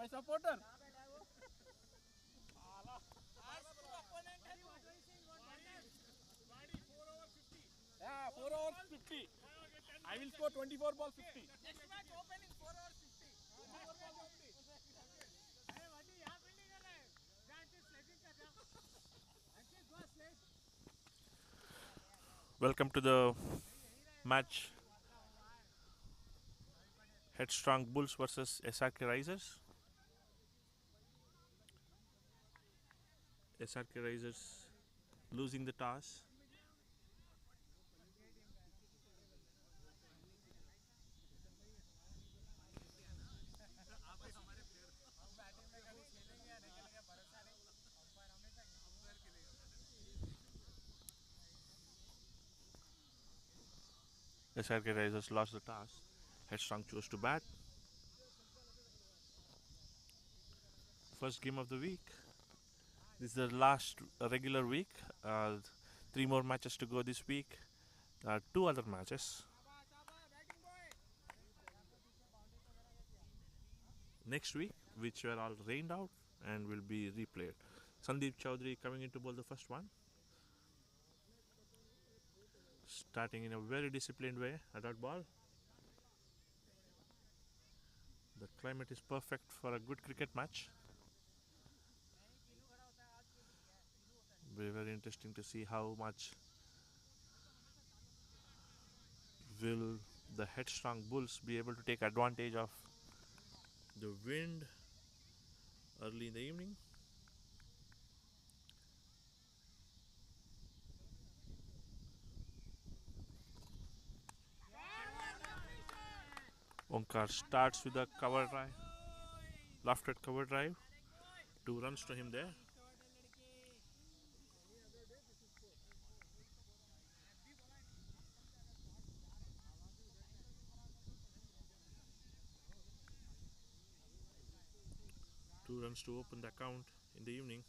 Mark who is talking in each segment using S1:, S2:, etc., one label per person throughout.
S1: my supporter. Yeah, 4 overs 50. I will score 24 ball 50.
S2: Next match open in 4 hours 50.
S3: Welcome to the match. Headstrong Bulls versus SRK Risers. SRK Risers losing the toss. SRK Risers lost the toss. Headstrong chose to bat. First game of the week. This is the last regular week. 3 more matches to go this week. 2 other matches. Next week, which were all rained out and will be replayed. Sandeep Chaudhary coming in to bowl the first one. Starting in a very disciplined way at that ball. The climate is perfect for a good cricket match. Be very interesting to see how much will the Headstrong Bulls be able to take advantage of the wind early in the evening. Omkar starts with a cover drive, lofted cover drive. 2 runs to him there. Two runs to open the account in the evening.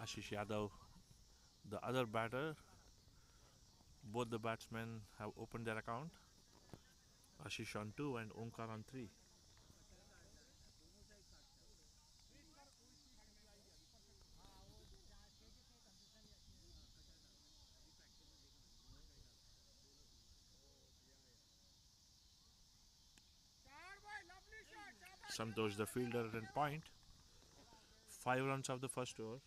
S3: Ashish Yadav, the other batter. Both the batsmen have opened their account. Ashish on 2 and Omkar on 3. Santosh the fielder at point. 5 runs of the first over.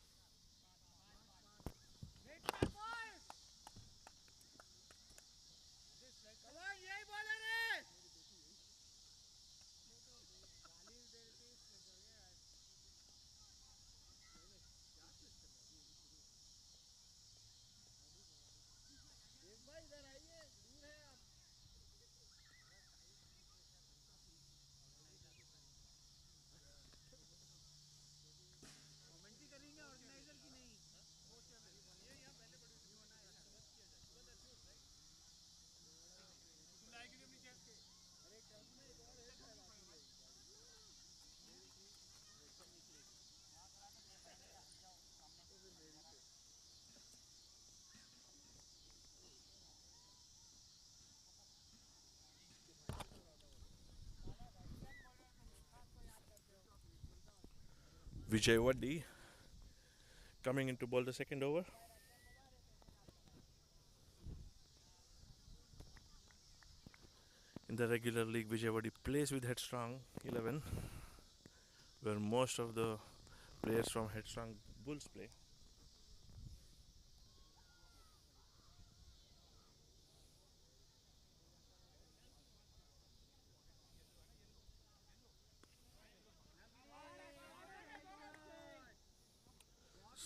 S3: Vijay Waddi coming in to bowl the second over. In the regular league, Vijay Waddi plays with Headstrong 11, where most of the players from Headstrong Bulls play.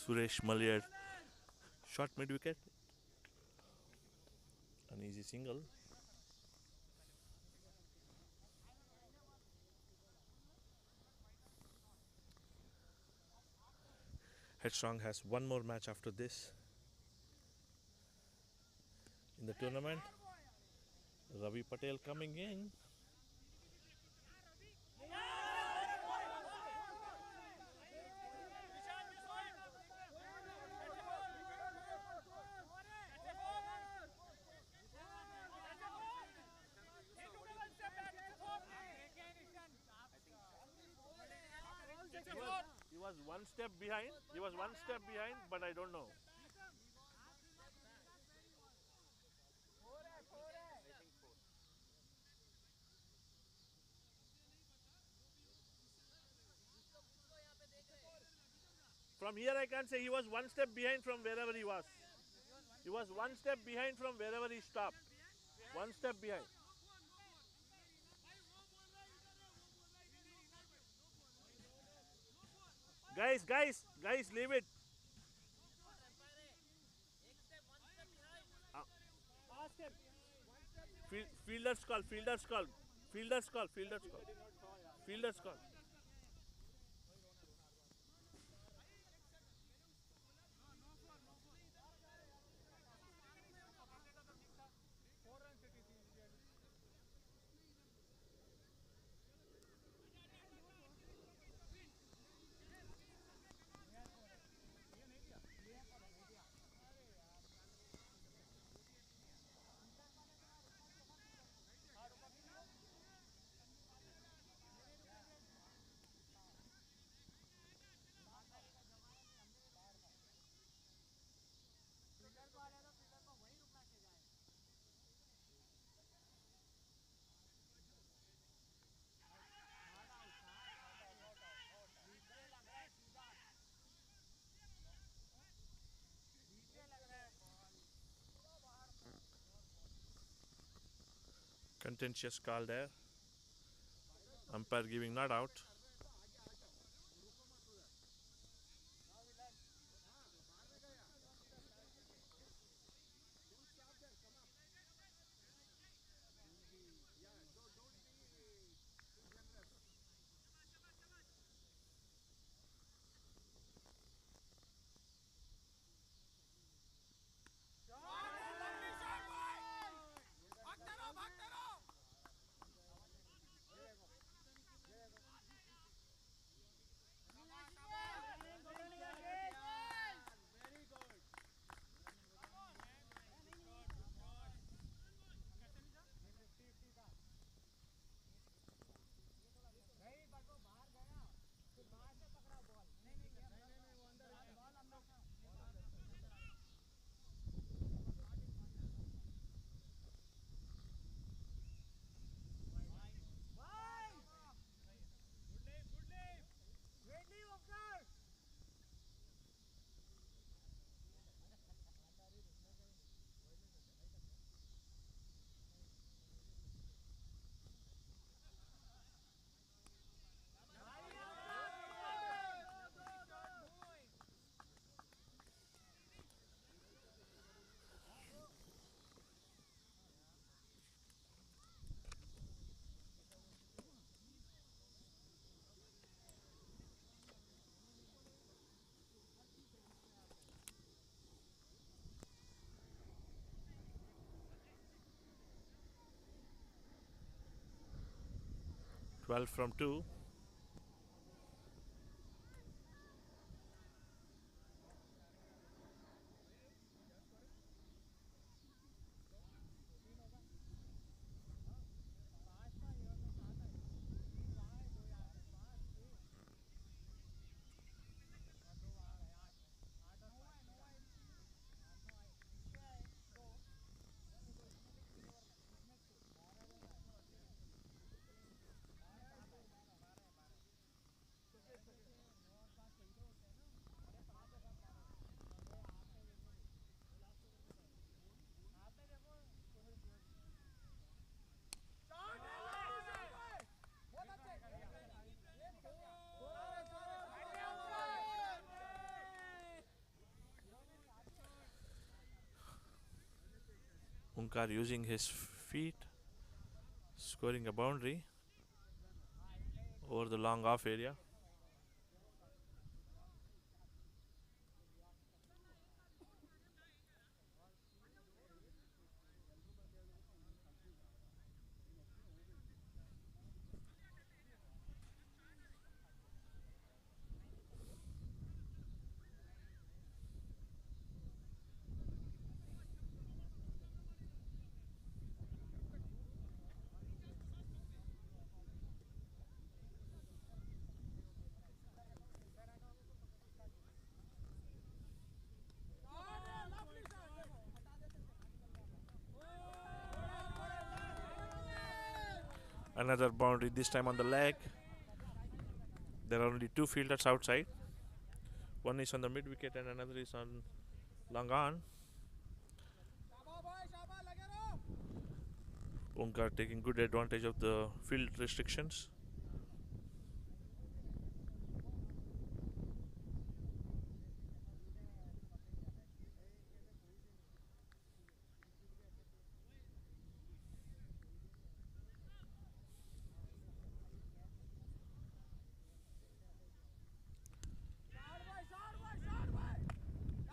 S3: Suresh Malyar, short mid wicket, an easy single. Headstrong has one more match after this in the tournament. Ravi Patel coming in. He was one step behind. He was one step behind, but I don't know. From here I can't say. He was one step behind from wherever he was. He was one step behind from wherever he stopped. One step behind. Guys, leave it. Fielder's call. Fielder's call. Fielder's call. Fielder's call. Fielder's call. Contentious call there. Umpire giving not out. Twelve from two. Unkar using his feet, scoring a boundary over the long off area. Another boundary, this time on the leg. There are only two fielders outside. One is on the mid wicket and another is on long on. Omkar taking good advantage of the field restrictions.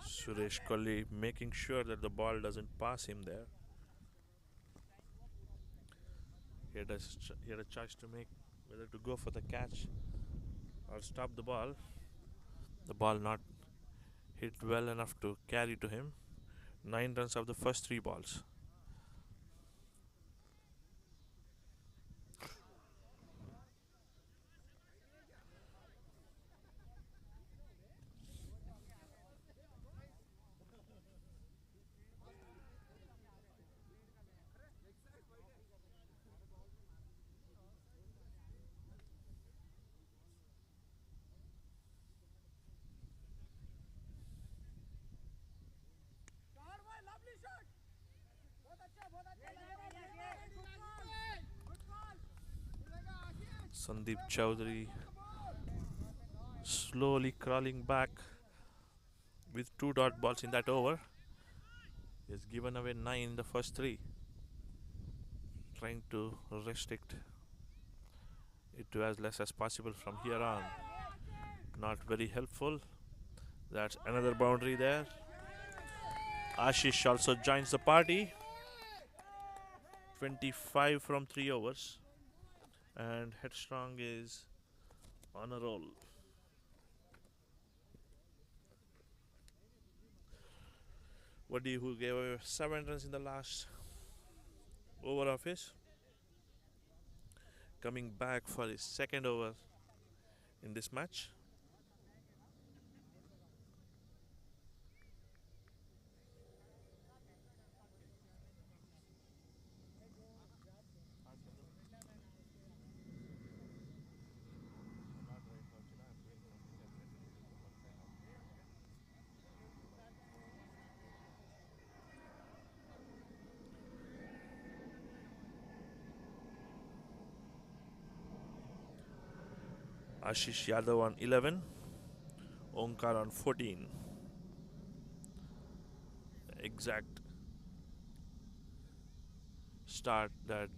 S3: Suresh Kolli making sure that the ball doesn't pass him there. He had a choice to make whether to go for the catch or stop the ball. The ball not hit well enough to carry to him. 9 runs of the first 3 balls. Sandeep Chowdhury slowly crawling back with 2 dot balls in that over. He has given away 9 in the first 3. Trying to restrict it to as less as possible from here on. Not very helpful. That's another boundary there. Ashish also joins the party. 25 from 3 overs. And Headstrong is on a roll. Waddy, who gave away 7 runs in the last over of his, coming back for his second over in this match. Ashish Yadav on 11, Omkar on 14. Exact start that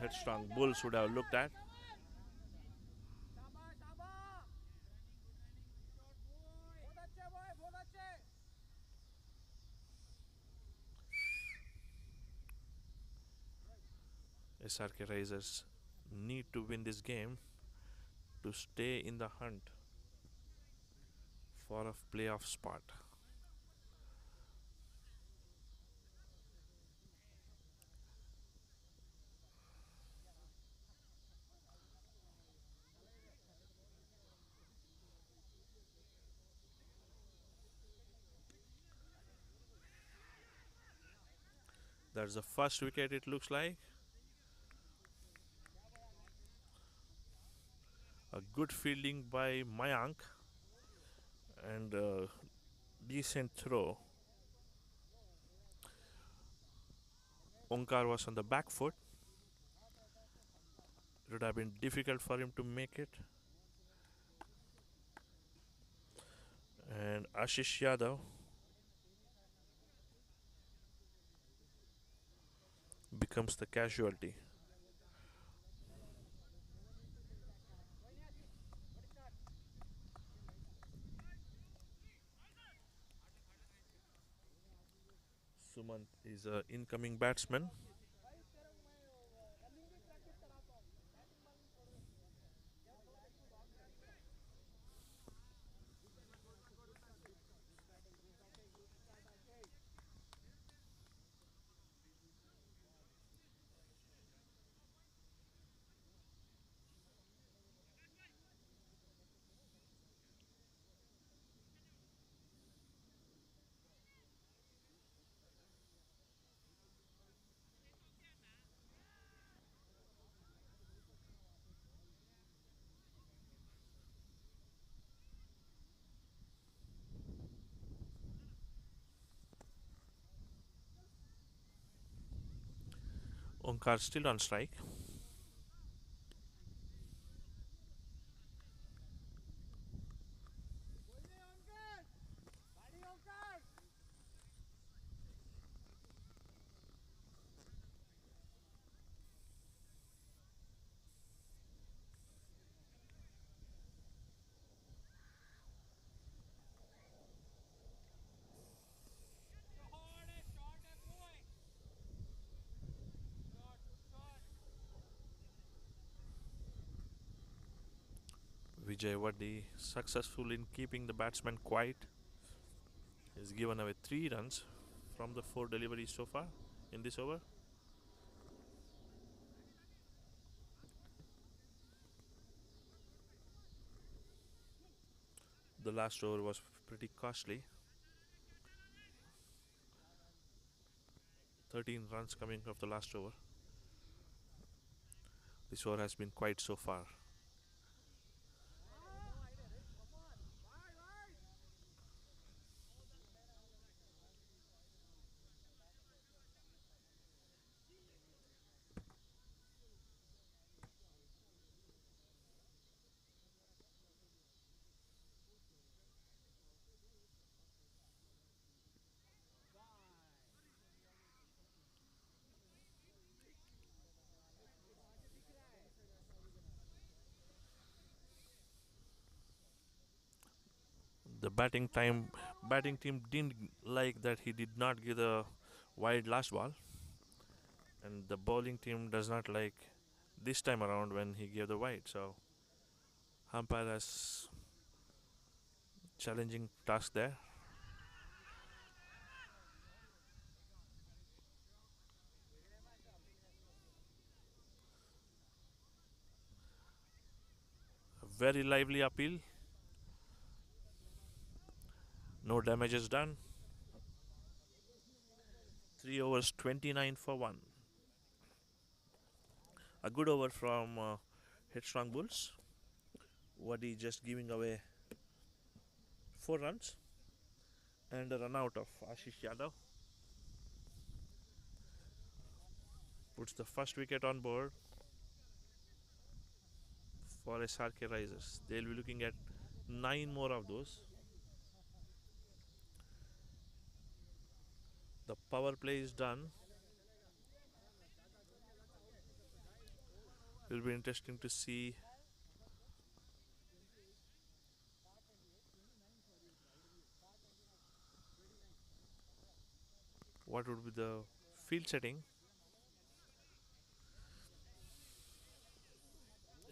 S3: Headstrong Bulls would have looked at. SRK Risers need to win this game to stay in the hunt for a playoff spot. That's the first wicket, it looks like. A good fielding by Mayank and a decent throw. Omkar was on the back foot. It would have been difficult for him to make it. And Ashish Yadav becomes the casualty. Sumant is an incoming batsman. Omkar still on strike. Vijay Waddi successful in keeping the batsman quiet. He's given away 3 runs from the 4 deliveries so far in this over. The last over was pretty costly. 13 runs coming off the last over. This over has been quiet so far. The batting team didn't like that he did not give the wide last ball, and the bowling team does not like this time around when he gave the wide. So umpire has challenging task there. A very lively appeal. No damages done. 3 overs, 29 for 1. A good over from Headstrong Bulls. Wadi just giving away 4 runs and a run out of Ashish Yadav. Puts the first wicket on board for SRK Risers. They'll be looking at 9 more of those. The power play is done. It will be interesting to see what would be the field setting.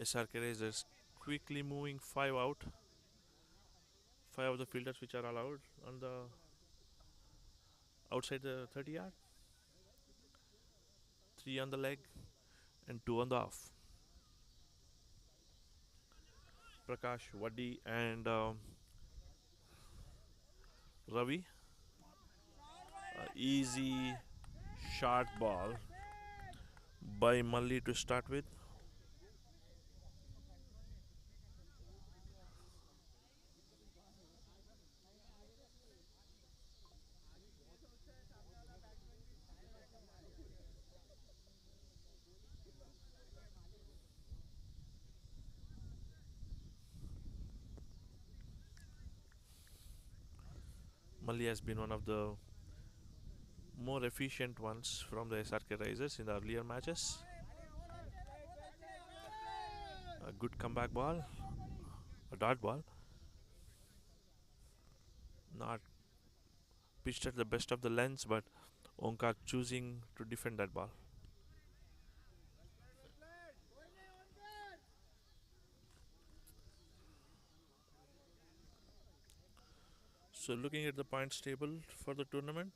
S3: SRK Risers quickly moving 5 out. 5 of the fielders which are allowed on the outside the 30 yard. 3 on the leg and 2 on the off. Prakash, Waddi and Ravi. Easy short ball by Malli to start with. Malli has been one of the more efficient ones from the SRK Risers in the earlier matches. A good comeback ball, a dot ball. Not pitched at the best of the lengths, but Omkar choosing to defend that ball. So looking at the points table for the tournament,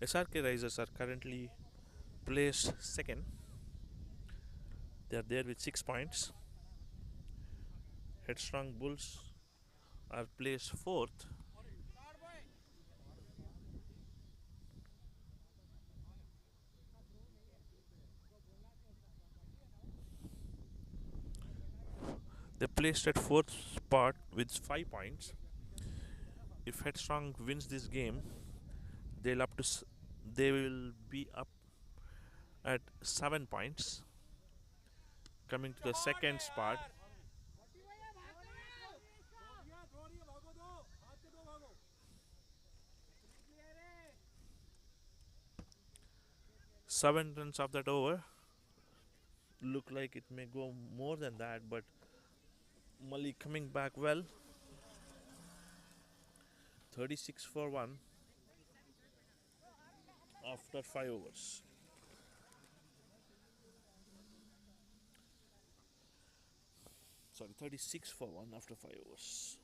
S3: SRK Risers are currently placed second. They are there with 6 points. Headstrong Bulls are placed fourth. placed at fourth spot with 5 points. If Headstrong wins this game, they will be up at 7 points. Coming to the second spot, seven runs of that over. Look like it may go more than that, but Mali coming back well. 36 for 1 after 5 overs. Sorry, 36 for 1 after 5 overs.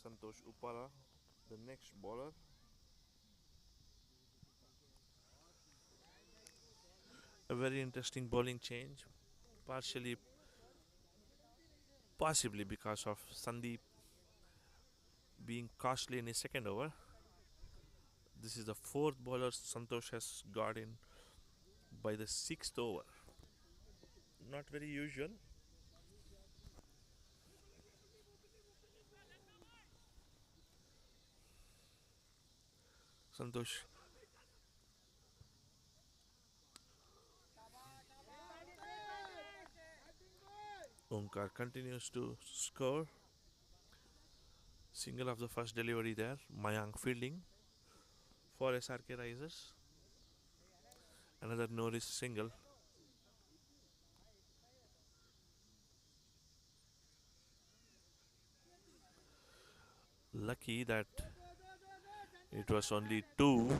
S3: Santosh Upara, the next bowler. A very interesting bowling change, possibly because of Sandeep being costly in his second over. This is the fourth bowler Santosh has got in by the sixth over. Not very usual. Santosh Omkar continues to score. Single of the first delivery there. Mayank fielding for SRK Risers. Another Norris single. Lucky that it was only two.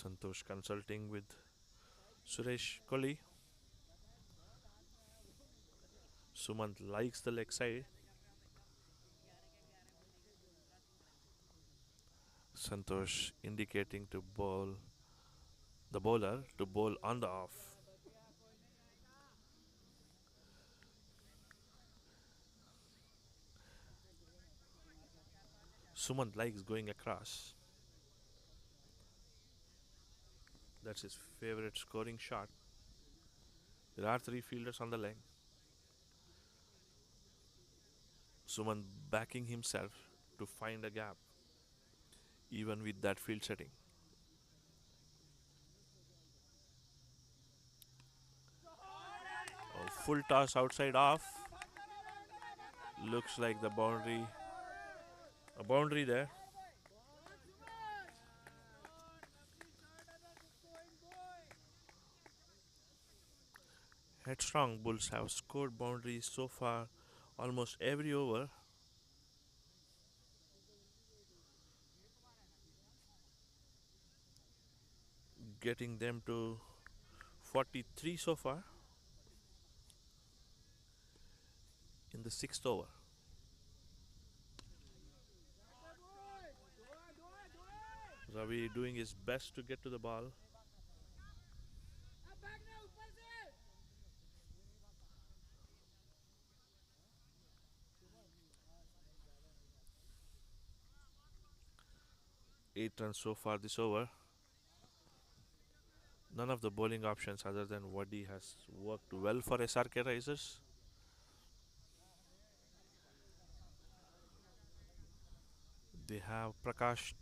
S3: Santosh consulting with Suresh Kohli. Sumant likes the leg side. Santosh indicating to bowl the bowler to bowl on the off. Sumant likes going across. That's his favorite scoring shot. There are three fielders on the leg. Sumant backing himself to find a gap, even with that field setting. Full toss outside off. Looks like the boundary. A boundary there. Headstrong Bulls have scored boundaries so far almost every over. Getting them to 43 so far in the sixth over. Ravi doing his best to get to the ball. Eight runs so far this over. None of the bowling options other than Waddy has worked well for SRK Risers. They have Prakash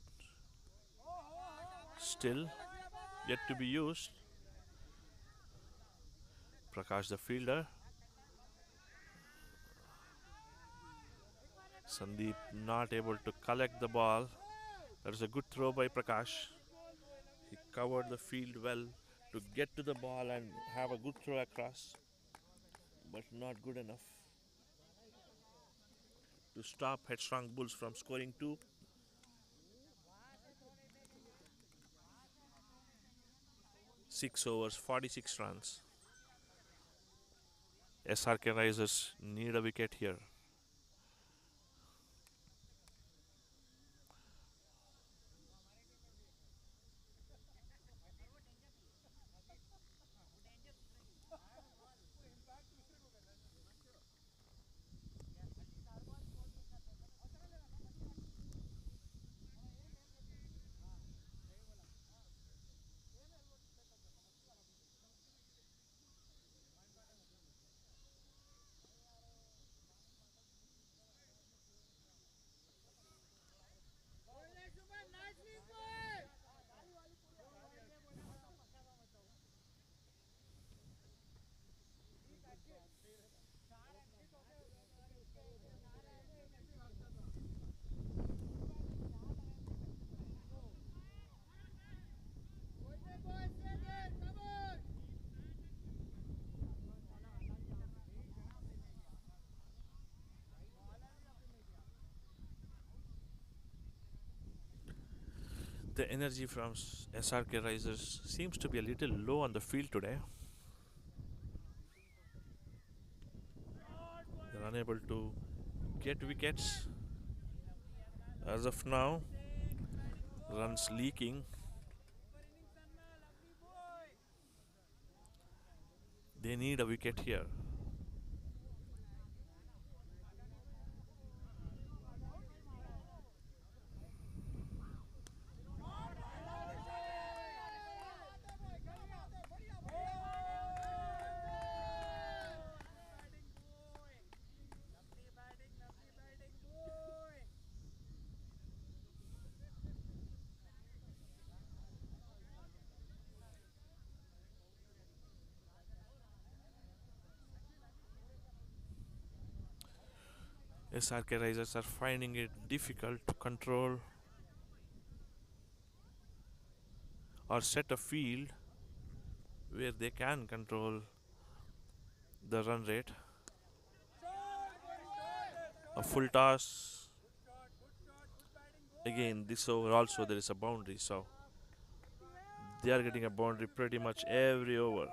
S3: still yet to be used. Prakash the fielder. Sandeep not able to collect the ball. That is a good throw by Prakash. He covered the field well to get to the ball and have a good throw across, but not good enough to stop Headstrong Bulls from scoring two. Six overs, 46 runs. SRK Risers need a wicket here. The energy from SRK Risers seems to be a little low on the field today. They're unable to get wickets. As of now, runs leaking. They need a wicket here. SRK Risers are finding it difficult to control or set a field where they can control the run rate. A full toss. Again, this over also there is a boundary, so they are getting a boundary pretty much every over.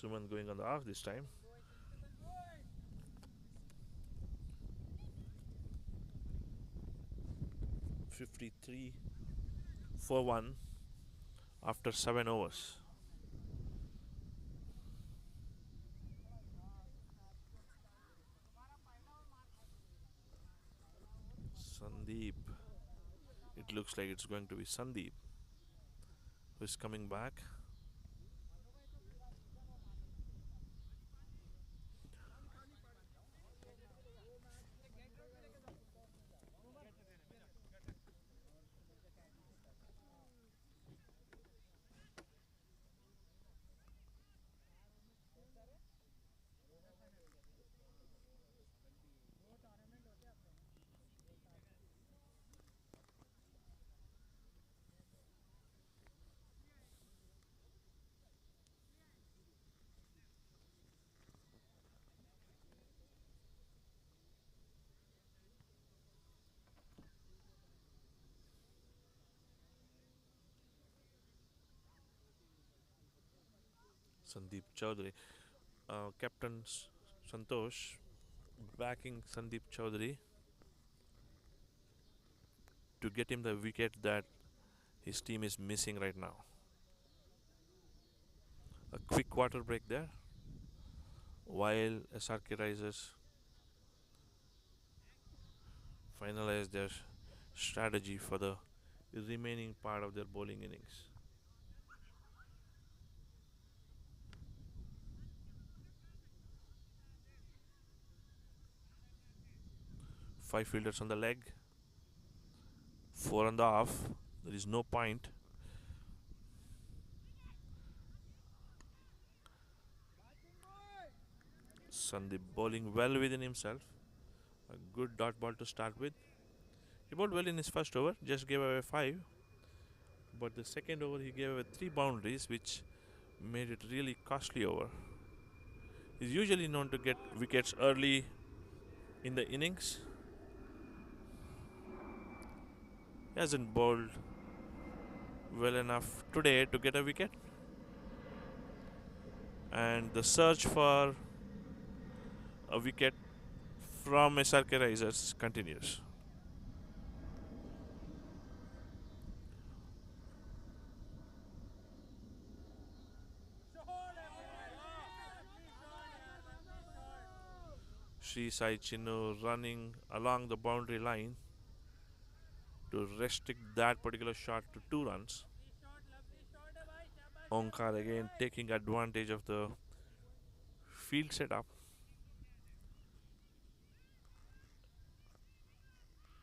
S3: Suman going on the off this time. .53 for 1 after 7 overs. Sandeep. It looks like it's going to be Sandeep who is coming back. Sandeep Chaudhary. Captain Santosh backing Sandeep Chaudhary to get him the wicket that his team is missing right now. A quick water break there while SRK Risers finalize their strategy for the remaining part of their bowling innings. Five fielders on the leg, 4 on the off. There is no point. Sandeep bowling well within himself. A good dot ball to start with. He bowled well in his first over, just gave away 5. But the second over he gave away 3 boundaries, which made it really costly over. He's usually known to get wickets early in the innings. He hasn't bowled well enough today to get a wicket. And the search for a wicket from SRK Risers continues. Sri Sai Chinnu running along the boundary line to restrict that particular shot to 2 runs. Omkar again taking advantage of the field setup.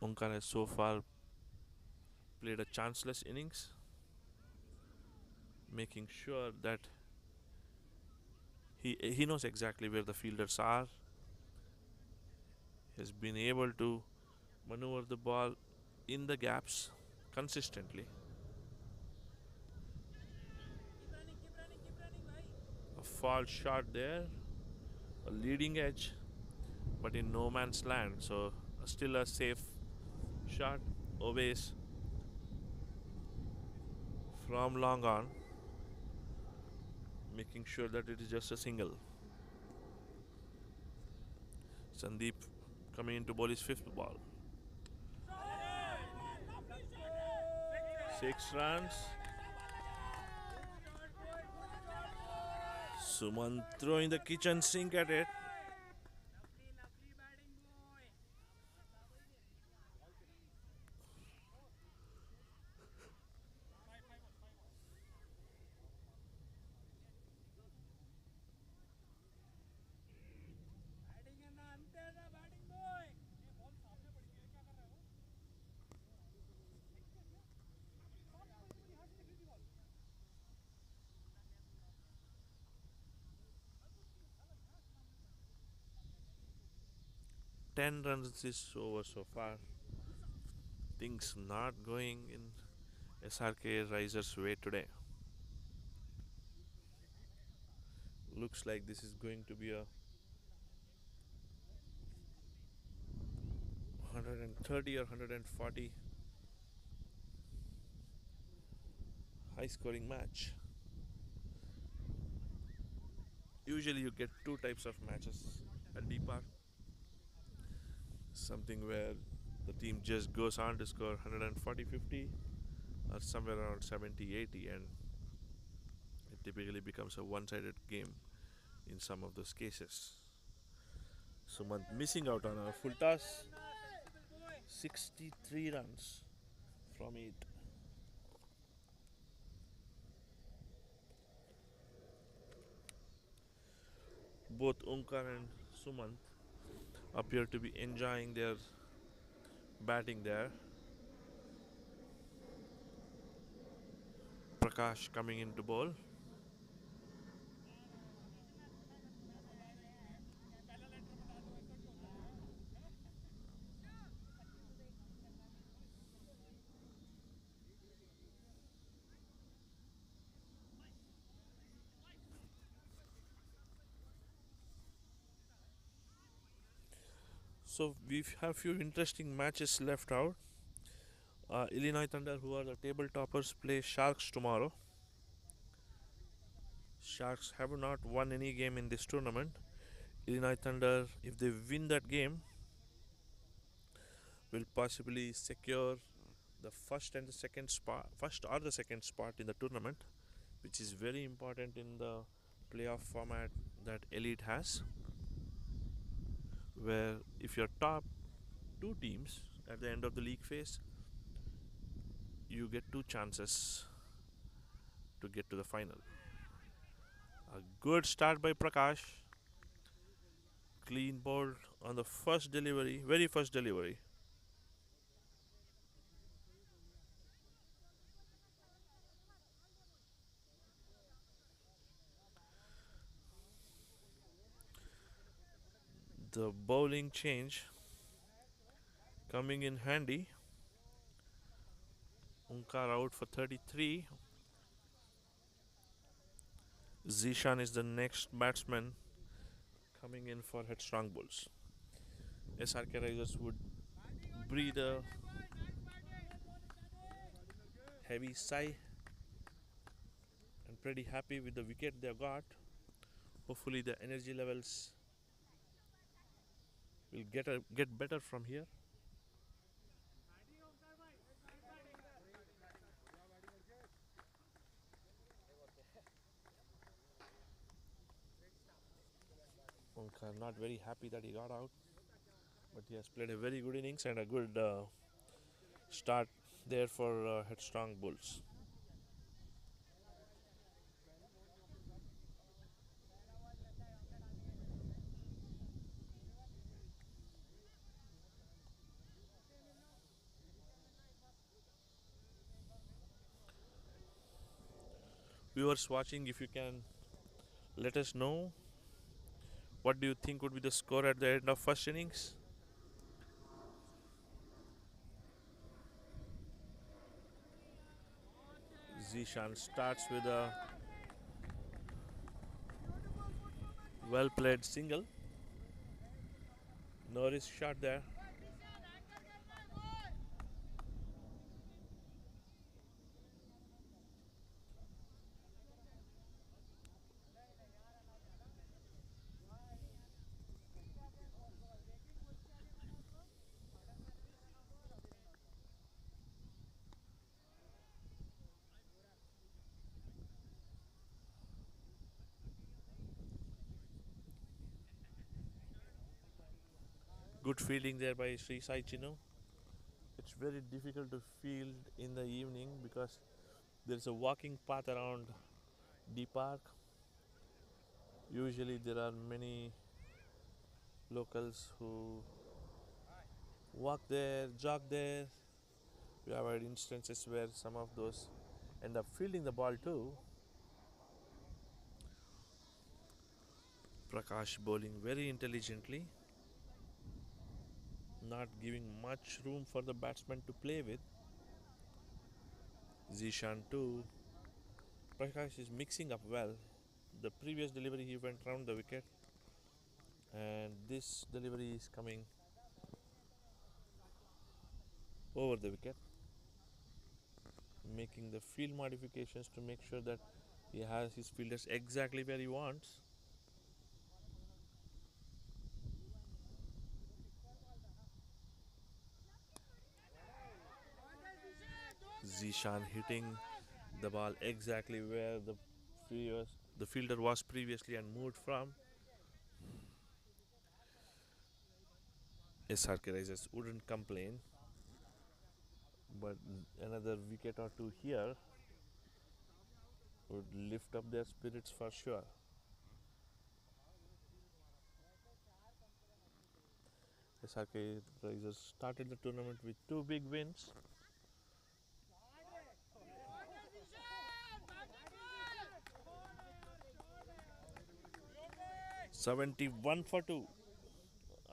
S3: Omkar has so far played a chanceless innings, making sure that he knows exactly where the fielders are. He has been able to maneuver the ball in the gaps consistently. fall shot there, a leading edge, but in no man's land. So still a safe shot. Obeys from long on, making sure that it is just a single. Sandeep coming in to bowl his fifth ball. 6 runs. Suman throwing the kitchen sink at it.
S2: batting boy.
S3: 10 runs is over so far. Things not going in SRK Risers' way today. Looks like this is going to be a 130 or 140 high scoring match. Usually you get two types of matches at Deepar. Something where the team just goes on to score 140-50 or somewhere around 70-80, and it typically becomes a one-sided game in some of those cases. Sumant missing out on a full toss. 63 runs from 8. Both Omkar and Sumant appear to be enjoying their batting there. Prakash coming into bowl. So we have few interesting matches left out. Illinois Thunder, who are the table toppers, play Sharks tomorrow. Sharks have not won any game in this tournament. Illinois Thunder, if they win that game, will possibly secure the first and the second spot, first or the second spot in the tournament, which is very important in the playoff format that Elite has, where if you're top two teams at the end of the league phase, you get two chances to get to the final. A good start by Prakash. Clean ball on the first delivery, very first delivery. The bowling change coming in handy. Omkar out for 33. Zishan is the next batsman coming in for Headstrong Bulls. SRK Risers would breathe a heavy sigh and pretty happy with the wicket they got. Hopefully the energy levels will get better from here. Omkar not very happy that he got out, but he has played a very good innings and a good start there for Headstrong Bulls. Viewers watching, if you can let us know what do you think would be the score at the end of first innings. Zishan starts with a Well played single. Norris shot there. Good fielding there by Sri Sai Chinu. It's very difficult to field in the evening because there's a walking path around the park. Usually there are many locals who walk there, jog there. We have had instances where some of those end up fielding the ball too. Prakash bowling very intelligently, not giving much room for the batsman to play with. Zishan too. Prakash is mixing up well. The previous delivery he went round the wicket, and this delivery is coming over the wicket, making the field modifications to make sure that he has his fielders exactly where he wants. Zishan hitting the ball exactly where the fielder was previously and moved from. SRK Risers wouldn't complain, but another wicket or two here would lift up their spirits for sure. SRK Risers started the tournament with two big wins. 71 for 2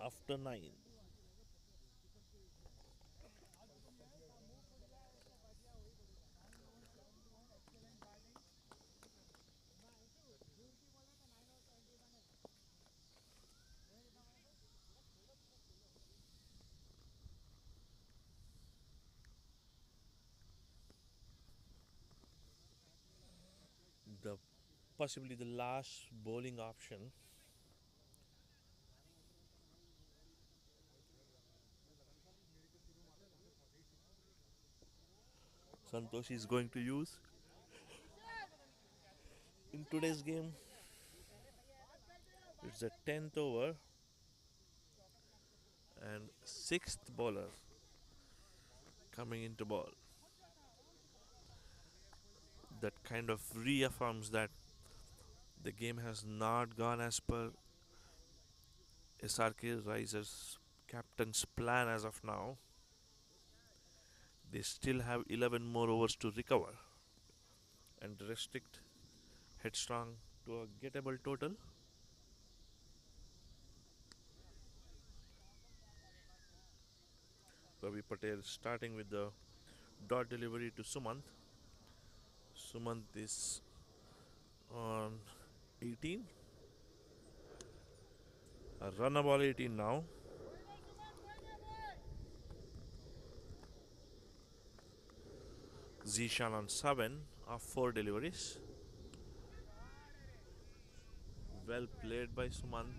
S3: after 9. The possibly the last bowling option. Santosh is going to use in today's game. It's the 10th over and 6th bowler coming into ball. That kind of reaffirms that the game has not gone as per SRK Risers captain's plan as of now. They still have 11 more overs to recover and restrict Headstrong to a gettable total. Ravi Patel starting with the dot delivery to Sumant. Sumant is on 18. A runner ball 18 now. Zishan on 7 of 4 deliveries. Well played by Sumant.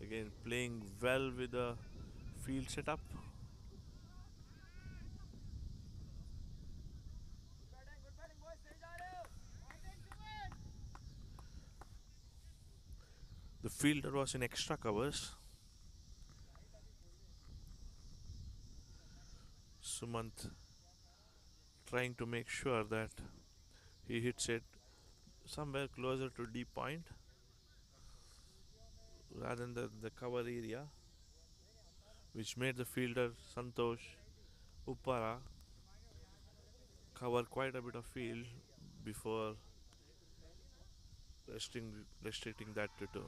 S3: Again playing well with the field setup. The fielder was in extra covers. Sumant trying to make sure that he hits it somewhere closer to deep point rather than the cover area, which made the fielder Santosh Uppara cover quite a bit of field before restricting that to 2.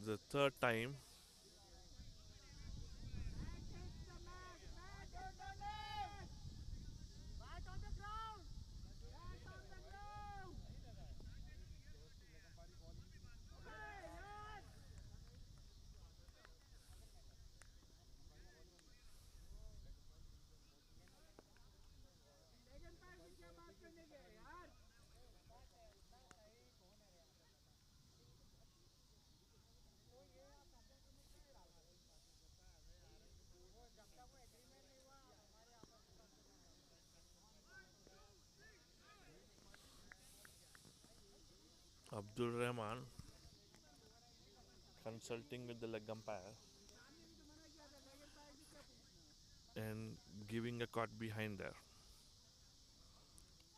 S3: The third time Abdul Rahman consulting with the leg umpire and giving a caught behind there.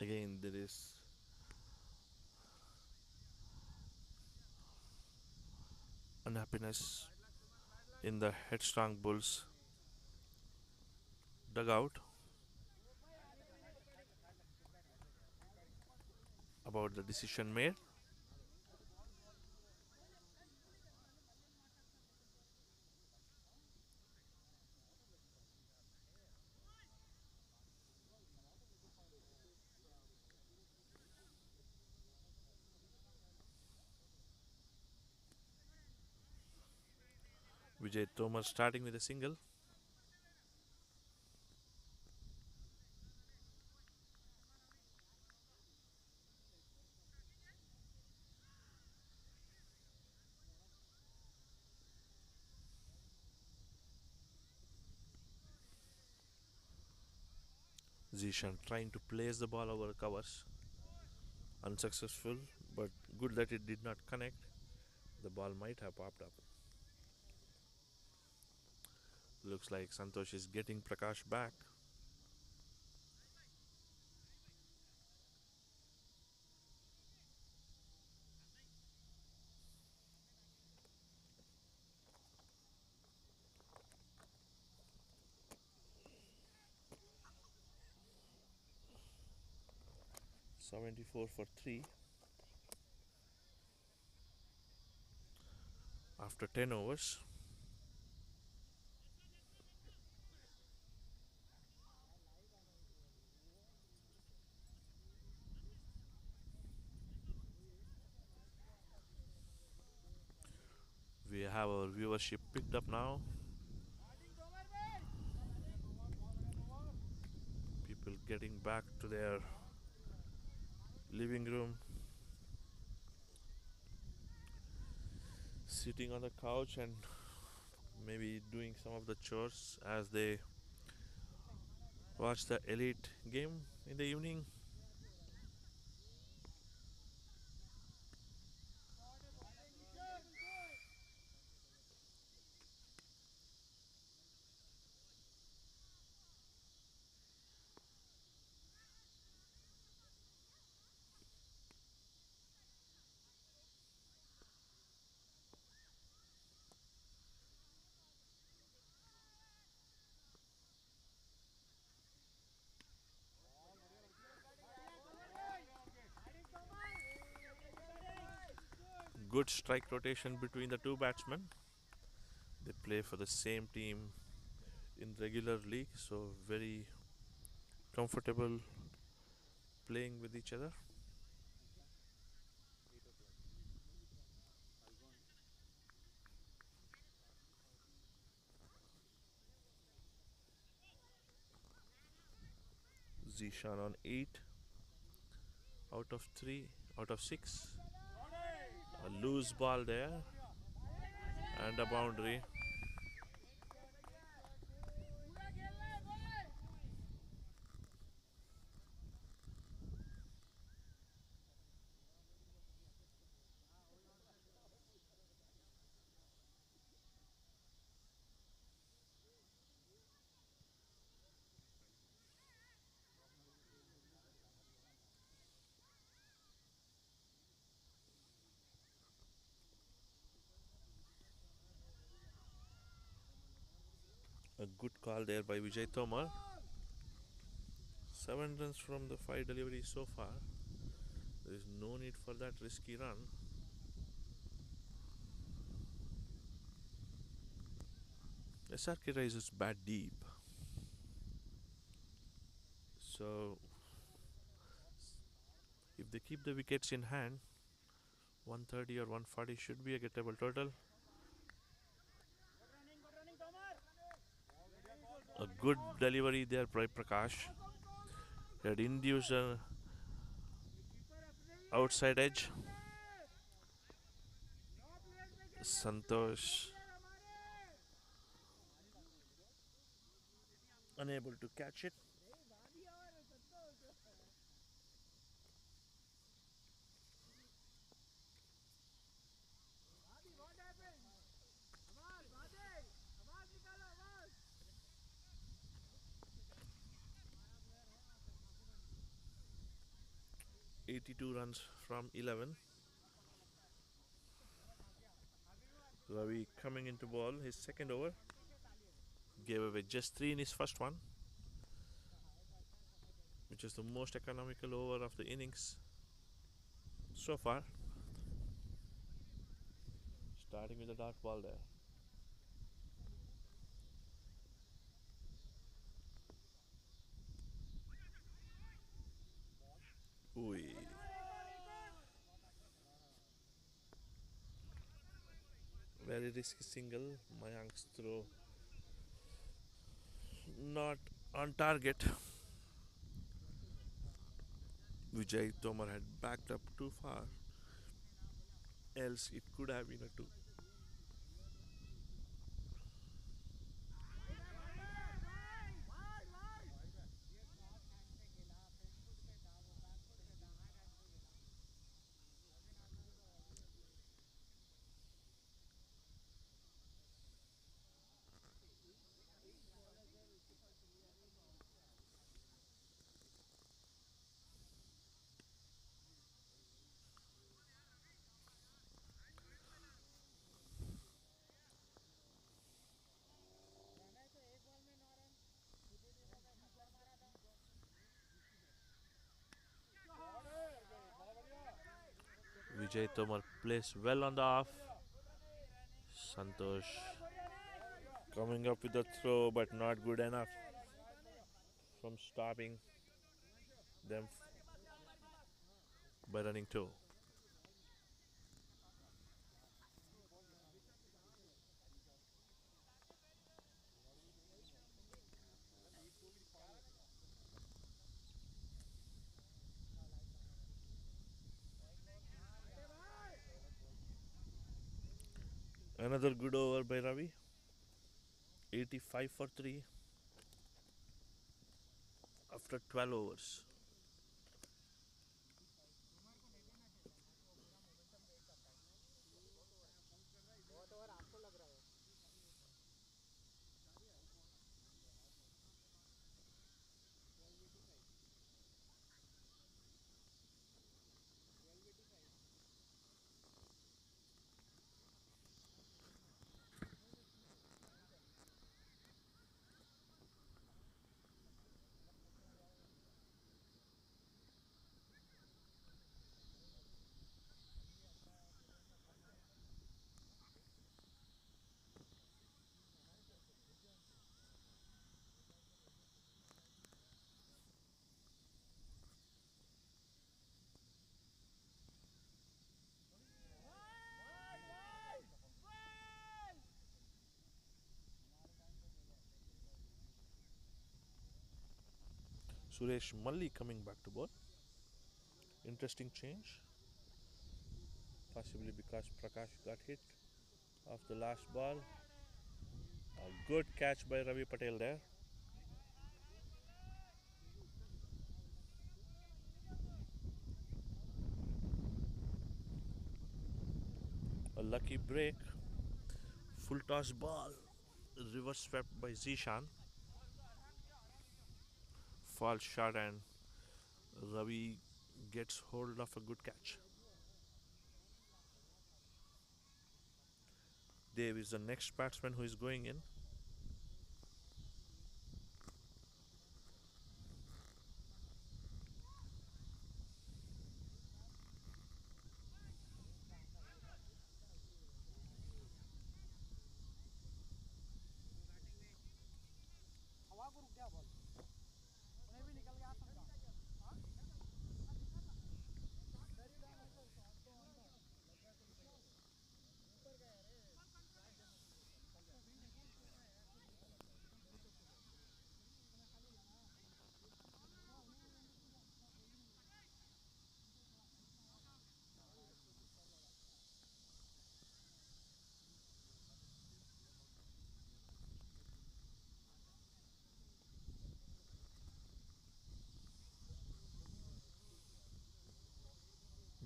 S3: Again, there is unhappiness in the Headstrong Bulls dugout about the decision made. Vijay Tomar starting with a single. Zishan trying to place the ball over covers. Unsuccessful, but good that it did not connect. The ball might have popped up. Looks like Santosh is getting Prakash back. $74 for 3 after 10 overs. We have our viewership picked up now. People getting back to their living room, sitting on the couch and maybe doing some of the chores as they watch the elite game in the evening. Good strike rotation between the two batsmen. They play for the same team in regular league, so very comfortable playing with each other. Zishan on 8 out of 3 out of 6. A loose ball there and a boundary. A good call there by Vijay Tomar. 7 runs from the 5 deliveries so far. There is no need for that risky run. SRK rises bat deep. So if they keep the wickets in hand, 130 or 140 should be a gettable total. A good delivery there by Prakash. He had induced an outside edge. Santosh unable to catch it. 82 runs from 11. Ravi coming into ball his second over. Gave away just 3 in his first one, which is the most economical over of the innings so far. Starting with a dark ball there. Ooh. Very risky single. Mayank's throw not on target. Vijay Tomar had backed up too far, else it could have been a 2. Vijay Tomar plays well on the off. Santosh coming up with a throw, but not good enough from stopping them by running 2. Another good over by Ravi. 85 for 3 after 12 overs. Suresh Malli coming back to ball. Interesting change. Possibly because Prakash got hit off the last ball. A good catch by Ravi Patel there. A lucky break. Full toss ball. Reverse swept by Zishan. Falls shot and Ravi gets hold of a good catch. Dave is the next batsman who is going in.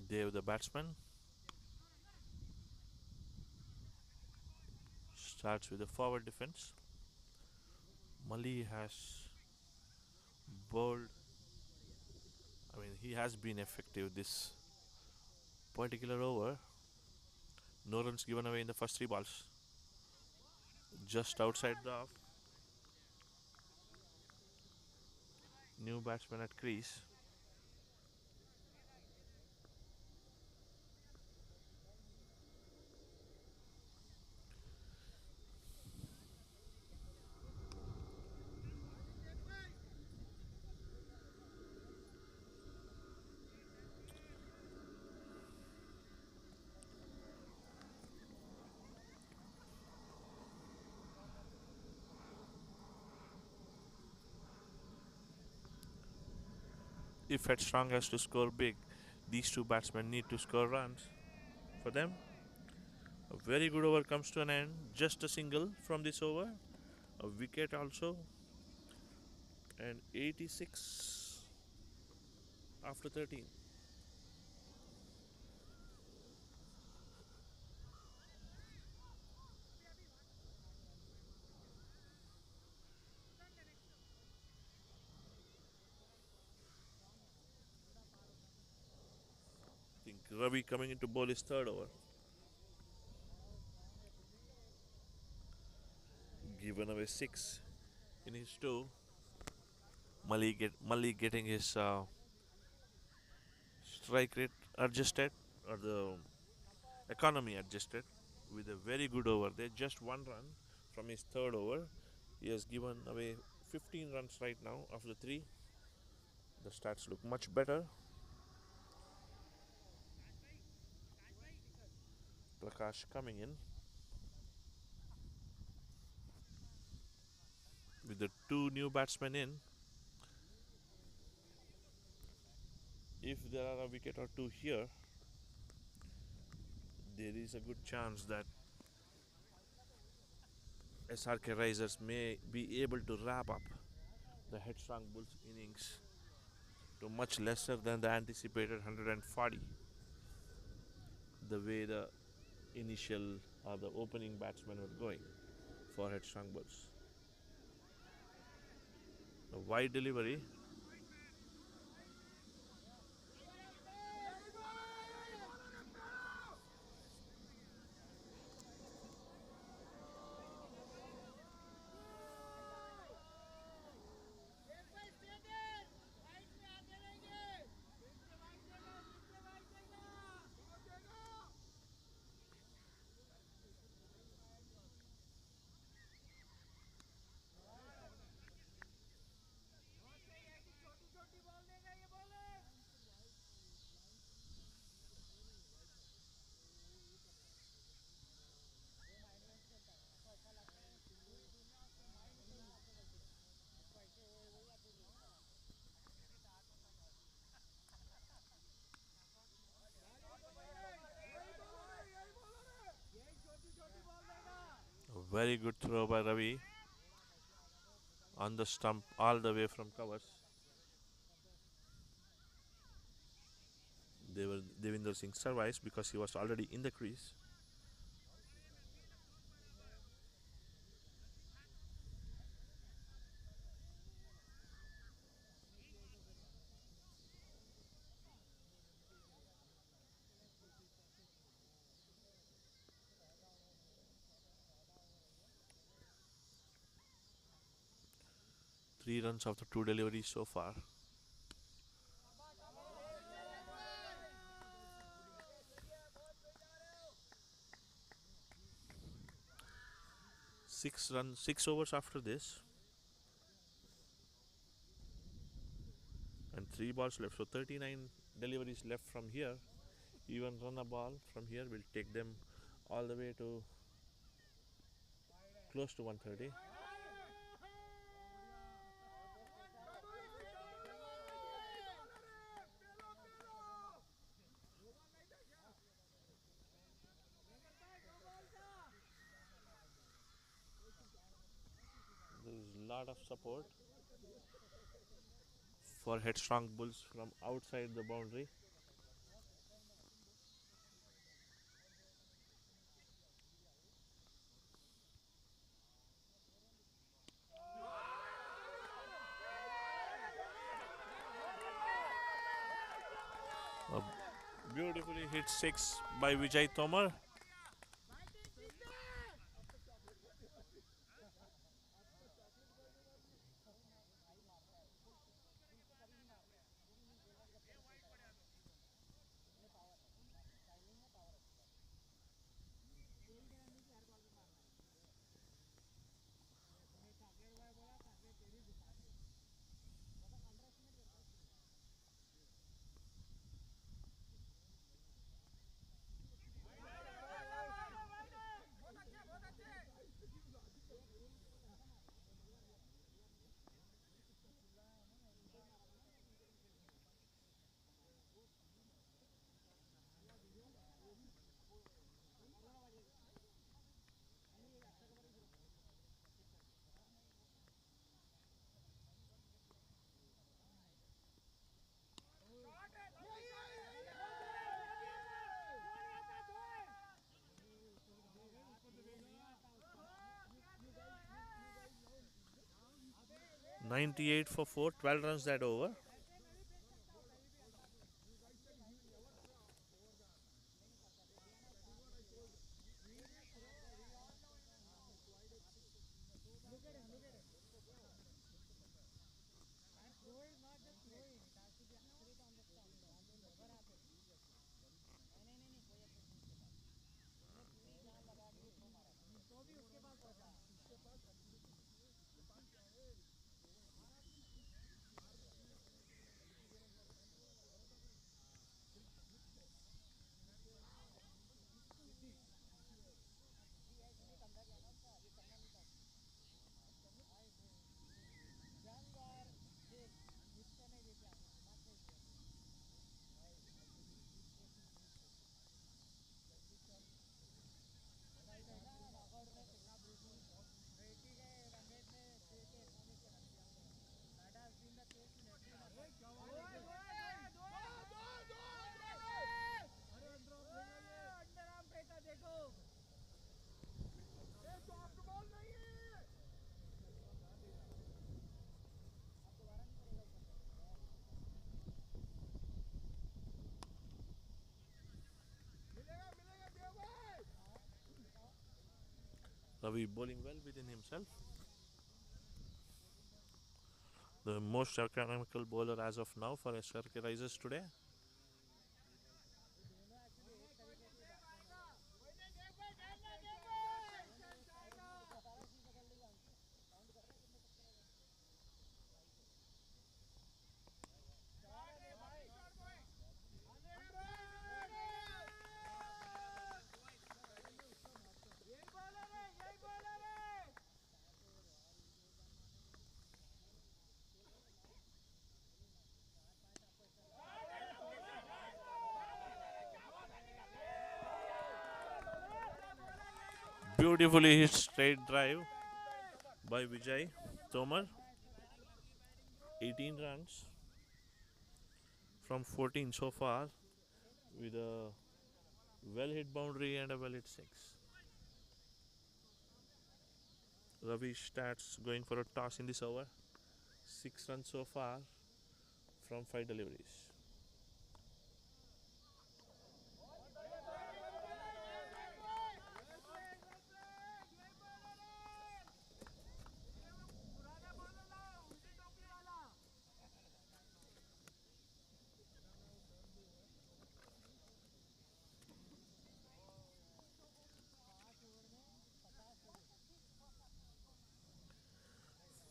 S3: Dave, the batsman, starts with the forward defense. Mali has bowled I mean, he has been effective this particular over. No runs given away in the first three balls. Just outside the off. New batsman at crease. If Headstrong has to score big, these two batsmen need to score runs. For them, a very good over comes to an end. Just a single from this over. A wicket also. And 86 after 13. I think Ravi coming into bowl his third over. Given away 6 in his 2. Mali getting his strike rate adjusted, or the economy adjusted, with a very good over there. Just 1 run from his third over. He has given away 15 runs right now after 3. The stats look much better. Prakash coming in with the 2 new batsmen in. If there are a wicket or 2 here, there is a good chance that SRK Risers may be able to wrap up the Headstrong Bulls innings to much lesser than the anticipated 140. The way the initial or the opening batsmen were going for Headstrong Bulls. A wide delivery. A very good throw by Ravi on the stump all the way from covers. Devinder Singh survives because he was already in the crease. Three runs after 2 deliveries so far. Six overs after this, and 3 balls left. So 39 deliveries left from here. Even run a ball from here will take them all the way to close to 130. There is a lot of support for Headstrong Bulls from outside the boundary. A beautifully hit six by Vijay Tomar. .98 for 4, 12 runs that over. Ravi bowling well within himself. The most economical bowler as of now for SRK Risers today. Beautifully hit straight drive by Vijay Tomar. 18 runs from 14 so far with a well hit boundary and a well hit six. Ravi starts going for a toss in this over. 6 runs so far from 5 deliveries.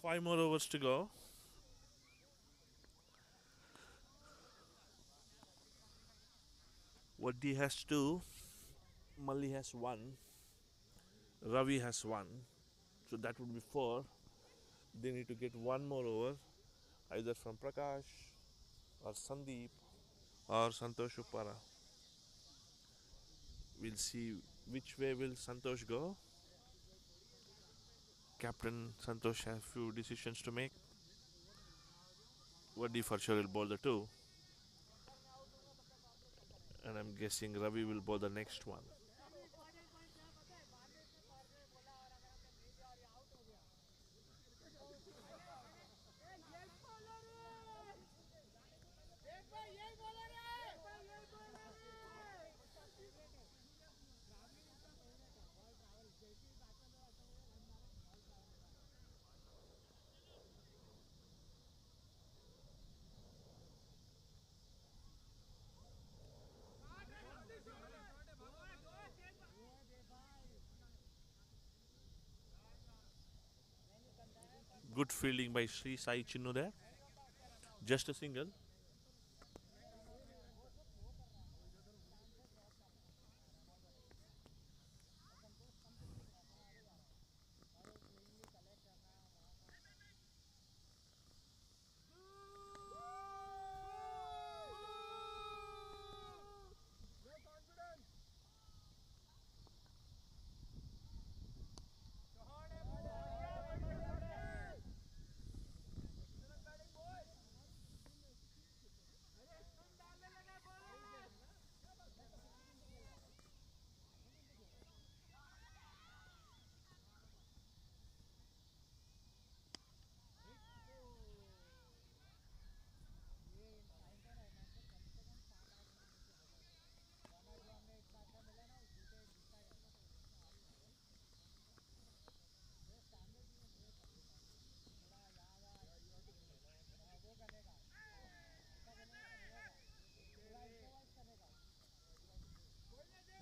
S3: Five more overs to go. Waddi has 2, Malli has 1, Ravi has 1. So that would be 4. They need to get one more over, either from Prakash or Sandeep or Santosh Uppara. We'll see which way will Santosh go. Captain Santosh has few decisions to make. Waddi for sure will bowl the 2. And I'm guessing Ravi will bowl the next one. Good fielding by Sri Sai Chinnu there. Just a single.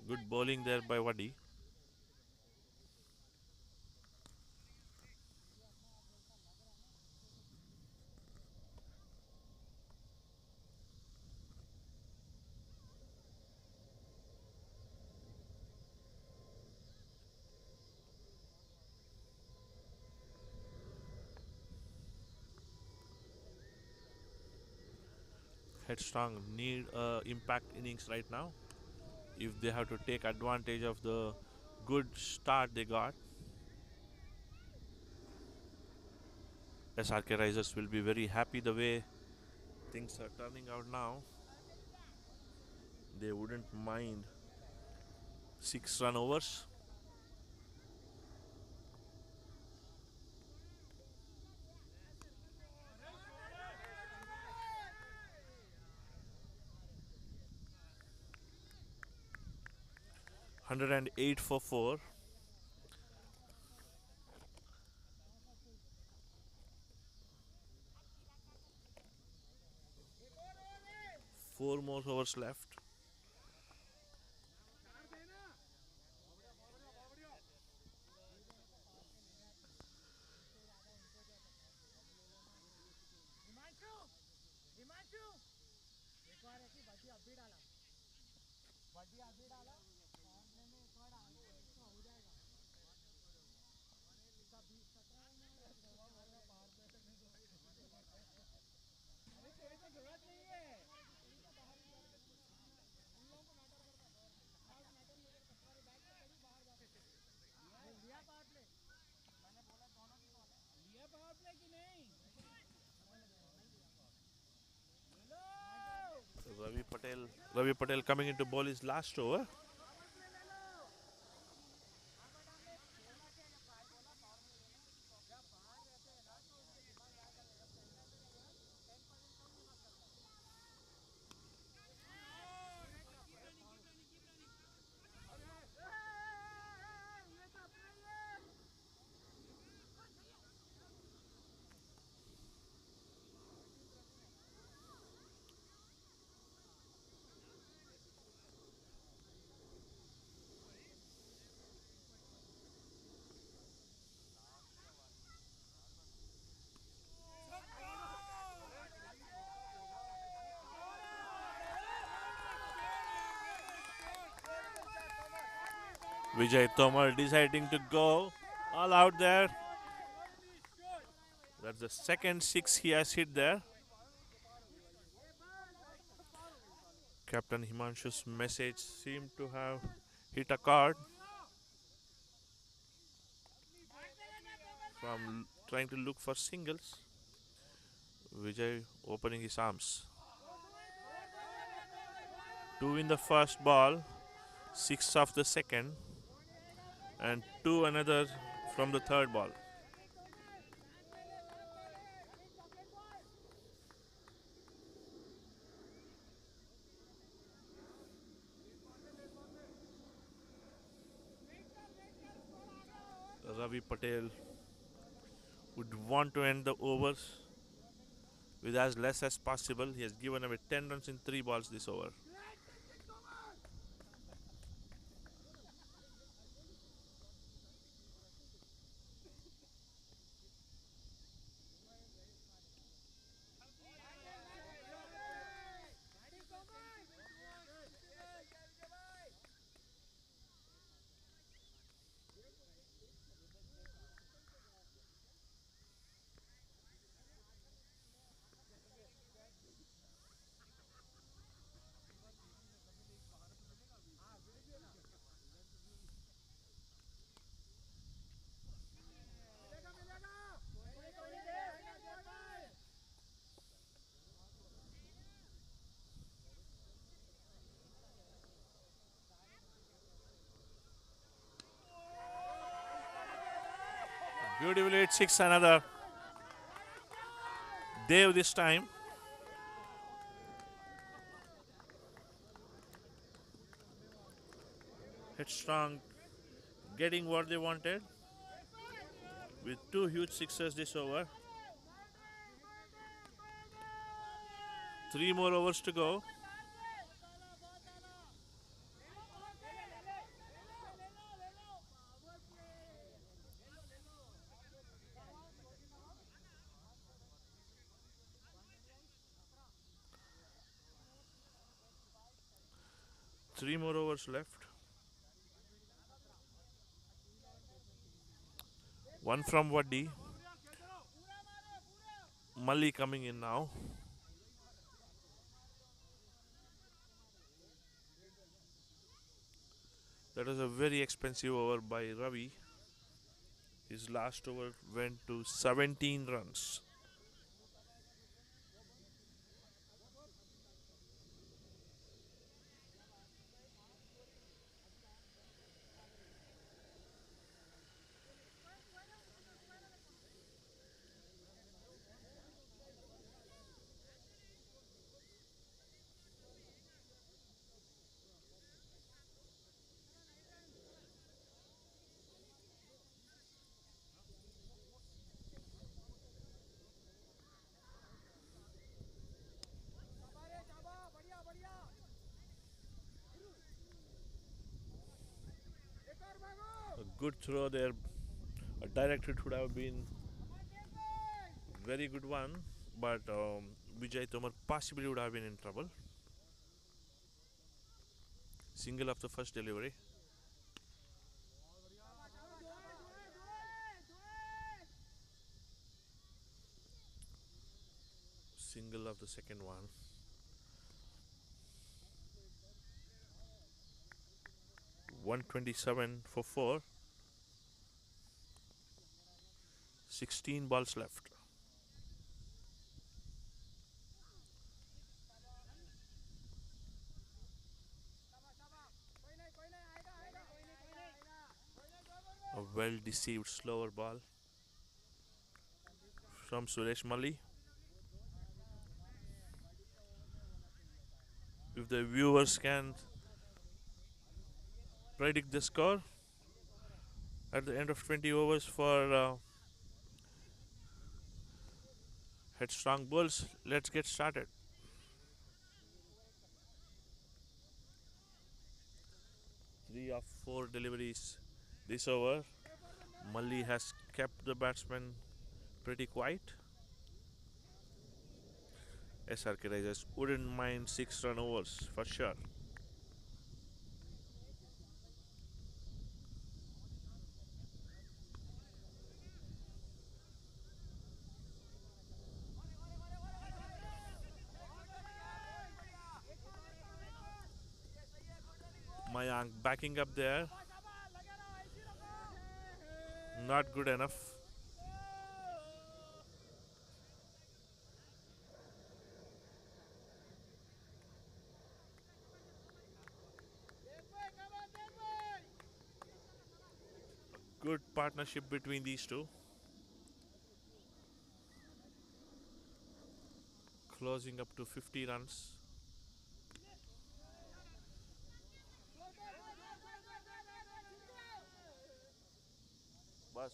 S3: Good bowling there by Wadi. Headstrong need impact innings right now if they have to take advantage of the good start they got. SRK Risers will be very happy the way things are turning out now. They wouldn't mind 6 run overs. $108 for 4. Four more overs left. Ravi Patel coming into ball his last over. Vijay Tomar deciding to go all out there. That's the second six he has hit there. Captain Himanshu's message seemed to have hit a card from trying to look for singles. Vijay opening his arms. 2 in the first ball, 6 of the second, and 2 another from the third ball. Ravi Patel would want to end the overs with as less as possible. He has given away 10 runs in 3 balls this over. Beautifully hit six, another. Dev this time. Headstrong getting what they wanted with two huge sixes this over. 3 more overs to go. Three more overs left. One from Waddi. Mali coming in now. That was a very expensive over by Ravi. His last over went to 17 runs. A good throw there. A direct hit would have been very good one, but Vijay Tomar possibly would have been in trouble. Single of the first delivery. Single of the second one. $127 for 4. 16 balls left. A well deceived slower ball from Suresh Mali. If the viewers can predict the score at the end of 20 overs for Headstrong Bulls, let's get started. Three of four deliveries this over. Mali has kept the batsman pretty quiet. SRK Risers wouldn't mind 6-run overs for sure. Mayank backing up there. Not good enough. Good partnership between these two. Closing up to 50 runs. Bus.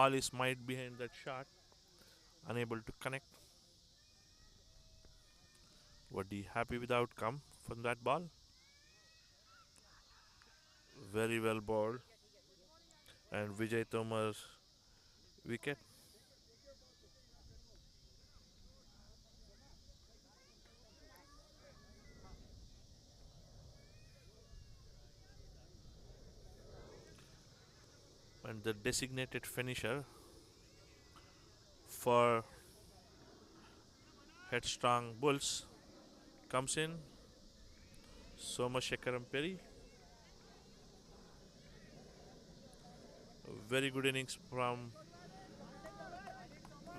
S3: ball is might behind that shot, unable to connect. Were you happy with the outcome from that ball? Very well bowled, and Vijay Tomar's wicket. And the designated finisher for Headstrong Bulls comes in, Somashekaram Perry. Very good innings from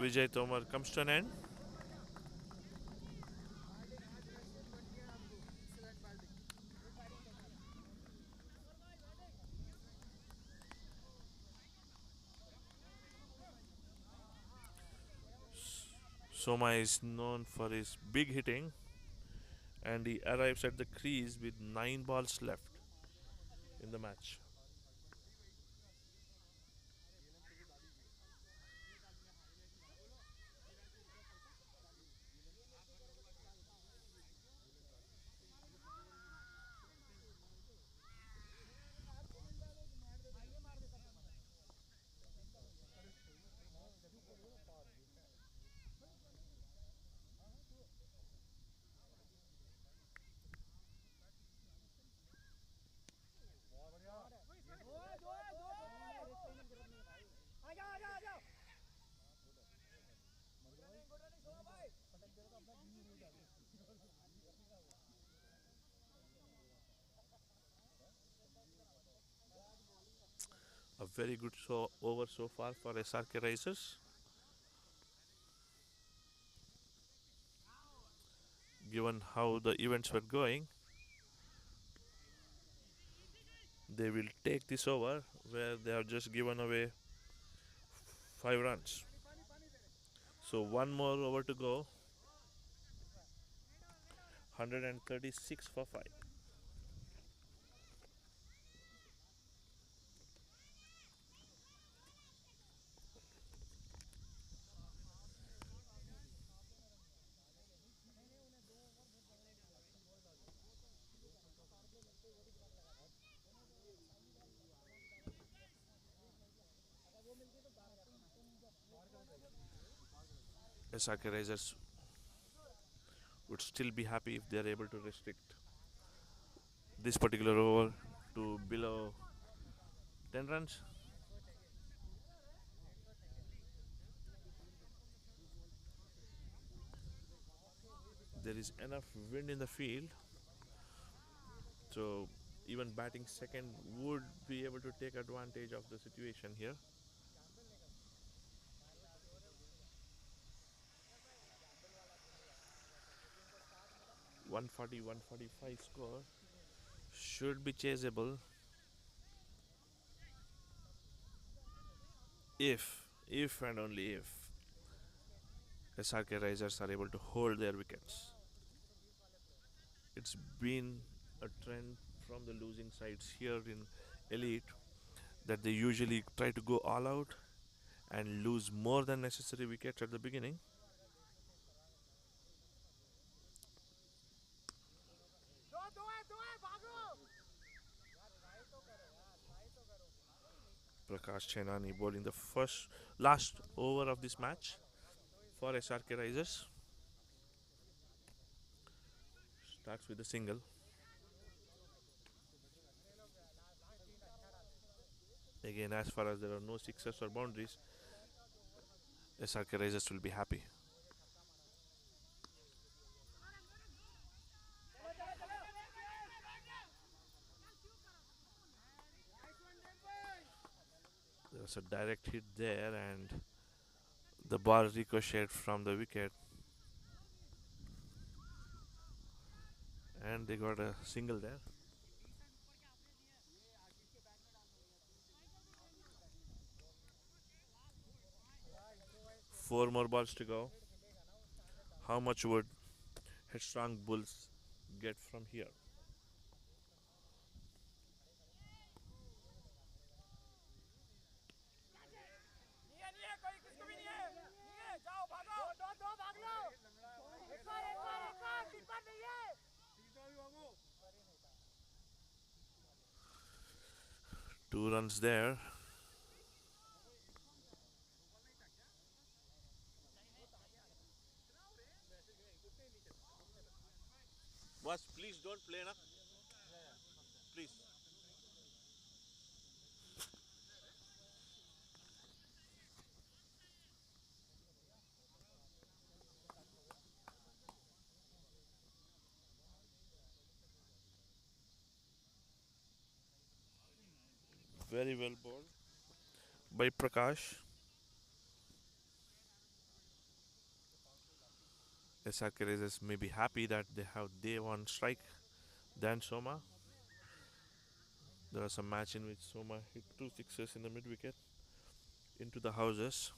S3: Vijay Tomar comes to an end. Soma is known for his big hitting, and he arrives at the crease with 9 balls left in the match. A very good over so far for SRK Risers. Given how the events were going, they will take this over where they have just given away 5 runs. So one more over to go. 136 for 5. SRK Risers would still be happy if they are able to restrict this particular over to below 10 runs. There is enough wind in the field, so even batting second would be able to take advantage of the situation here. 140-145 score should be chaseable if and only if SRK Risers are able to hold their wickets. It's been a trend from the losing sides here in Elite that they usually try to go all out and lose more than necessary wickets at the beginning. Prakash Chenani bowling the last over of this match for SRK Risers. Starts with a single. Again, as far as there are no sixes or boundaries, SRK Risers will be happy. There was a direct hit there, and the ball ricocheted from the wicket, and they got a single there. Four more balls to go. How much would Headstrong Bulls get from here? 2 runs there. Boss, please don't play now. Please. Very well bowled by Prakash. SRK Raiders may be happy that they have day one strike than Soma. There was a match in which Soma hit 2 sixes in the mid wicket into the houses.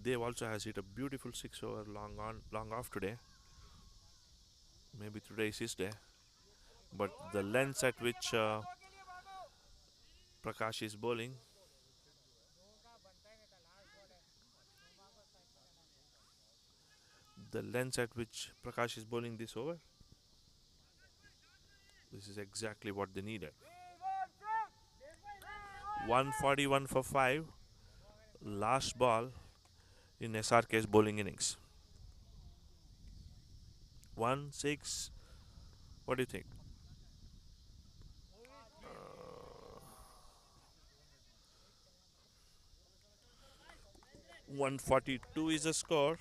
S3: Dev also has hit a beautiful 6 over long off today. Maybe today is his day. But the length at which Prakash is bowling, this over, this is exactly what they needed. 141 for 5, last ball in SRK's bowling innings. 1-6. What do you think? 142 is the score.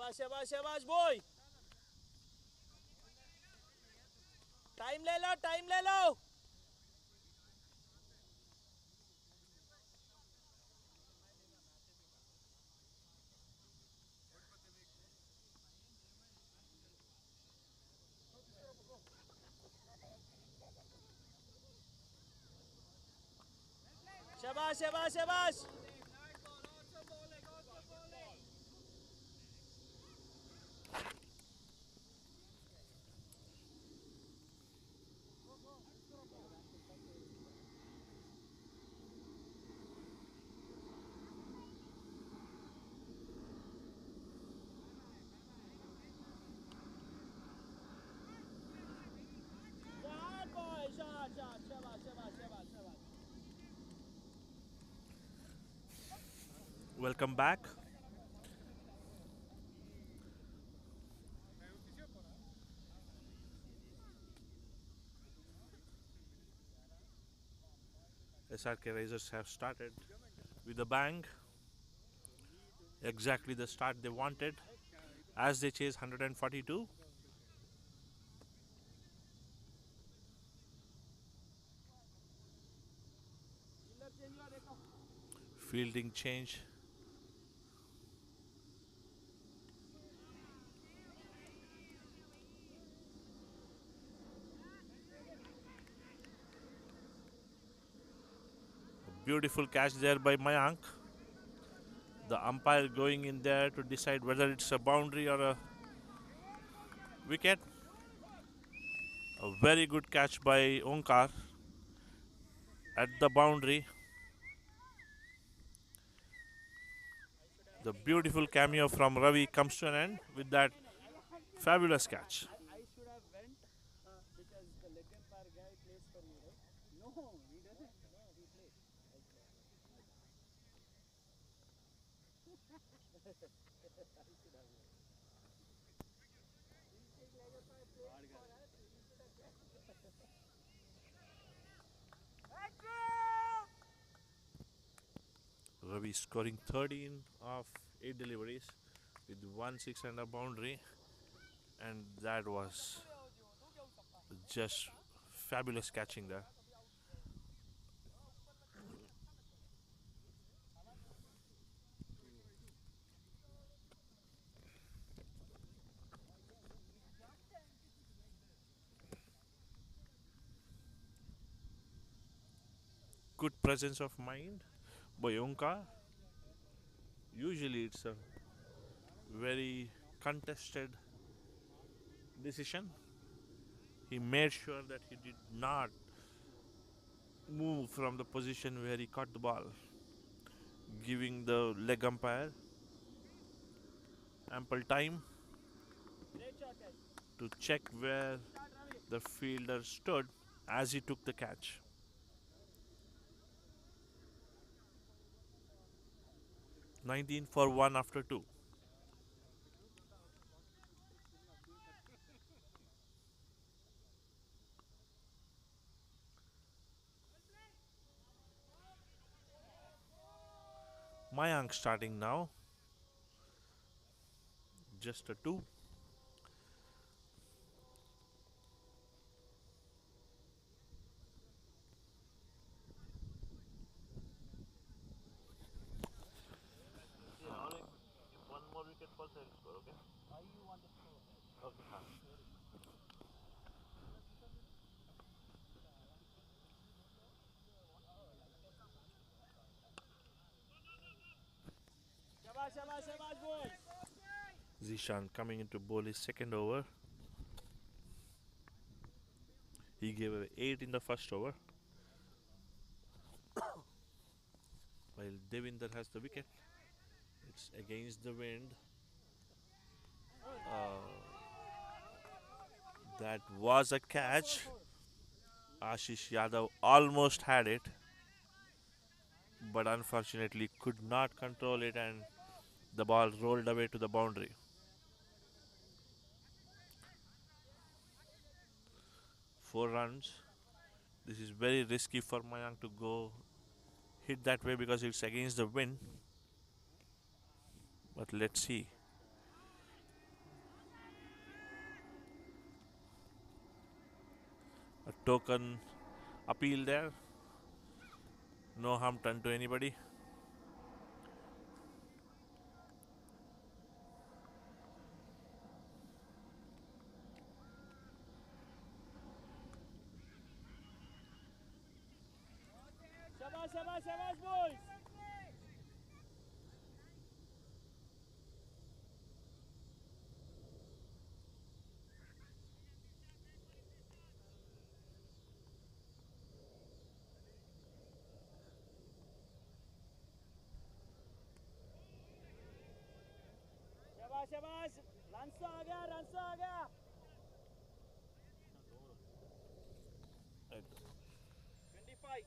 S4: शाबाश शाबाश शाबाश boy time ले लो time ले लो शाबाश शाबाश शाबाश
S3: Welcome back. SRK Raisers have started with a bang. Exactly the start they wanted as they chase 142. Fielding change. A beautiful catch there by Mayank. The umpire going in there to decide whether it's a boundary or a wicket. A very good catch by Onkar at the boundary. The beautiful cameo from Ravi comes to an end with that fabulous catch.
S4: I should have went because the leg umpire guy plays for you, right? No, he doesn't. No, he plays.
S3: Ravi scoring 13 of 8 deliveries with 1 6 and a boundary, and that was just fabulous catching there. Good presence of mind by Onkar. Usually it's a very contested decision. He made sure that he did not move from the position where he caught the ball, giving the leg umpire ample time
S4: Great shot, guys.
S3: to check where the fielder stood as he took the catch. "19 for 1 after 2. Mayank starting now. Just a 2. One more wicket for score, okay?
S4: You want to score?
S3: Okay.
S4: Shabash, shabash, shabash, boys.
S3: Zishan coming into bowl his second over. He gave away 8 in the first over. While Devinder has the wicket. It's against the wind. That was a catch. Ashish Yadav almost had it, but unfortunately could not control it, and the ball rolled away to the boundary. 4 runs. This is very risky for Mayank to go hit that way because it's against the wind. But let's see. token appeal there. No harm done to anybody.
S4: Shabash, shabash, shabash, boys. शाबाश शाबाश run से आ गया run से आ गया 25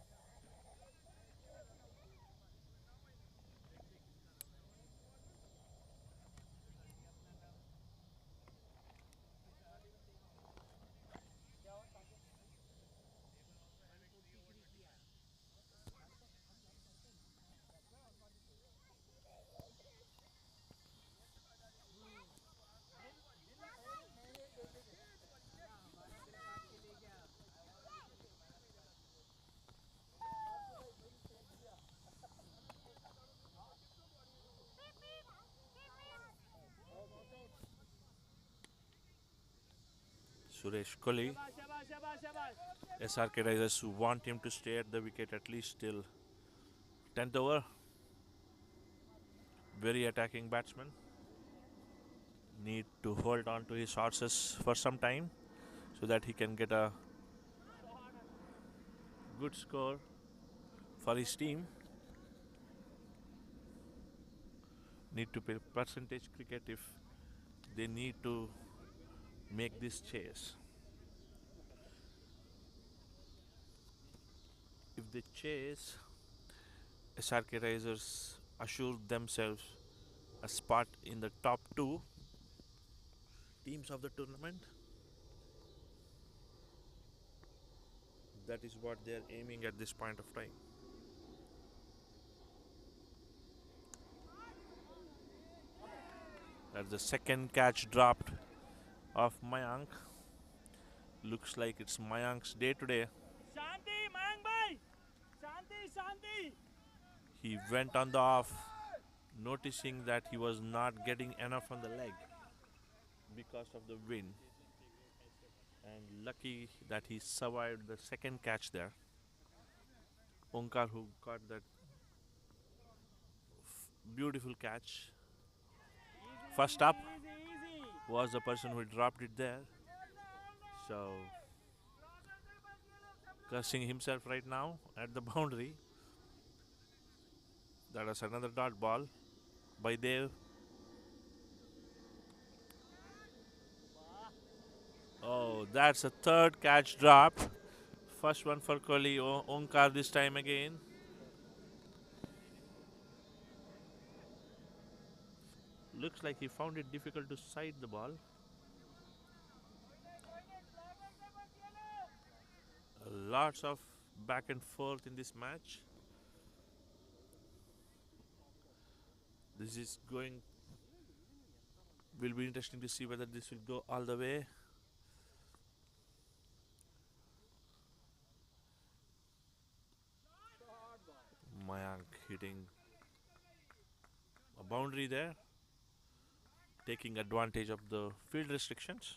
S3: Suresh Kohli.
S4: शाबाश शाबाश शाबाश
S3: SRK Risers want him to stay at the wicket at least till 10th over. Very attacking batsman. Need to hold on to his horses for some time so that he can get a good score for his team. Need to play percentage cricket if they need to make this chase. If they chase, SRK Risers assure themselves a spot in the top 2 teams of the tournament. That is what they are aiming at this point of time. That's the second catch dropped of Mayank. Looks like it's Mayank's day today.
S4: शांति मांग भाई शांति शांति
S3: He went on the off, noticing that he was not getting enough on the leg because of the wind. And lucky that he survived the second catch there. Onkar, who got that beautiful catch first up,
S4: easy
S3: was the person who dropped it there. So, cursing himself right now at the boundary. That was another dot ball by Dev. Oh, that's a third catch drop. First one for Kohli. Onkar this time again. Looks like he found it difficult to side the ball. Lots of back and forth in this match. This is going. Will be interesting to see whether this will go all the way. Mayank hitting a boundary there, taking advantage of the field restrictions.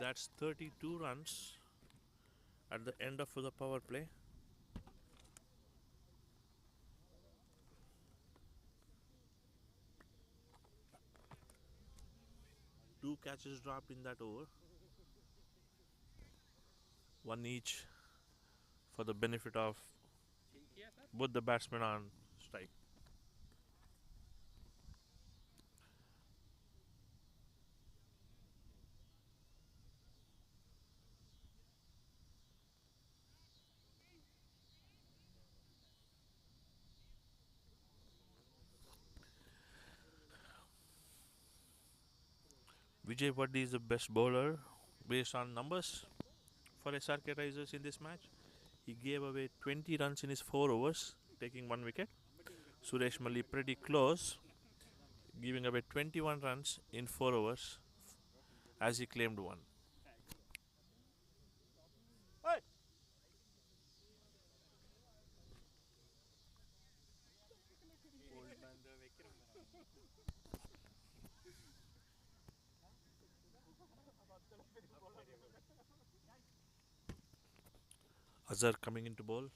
S3: That's 32 runs at the end of the power play. Two catches dropped in that over. One each for the benefit of both the batsmen on strike. Vijay Vaddi is the best bowler based on numbers for SRK Risers in this match. He gave away 20 runs in his 4 overs, taking 1 wicket. Suresh Malli pretty close, giving away 21 runs in 4 overs as he claimed 1. Azhar coming into bowl.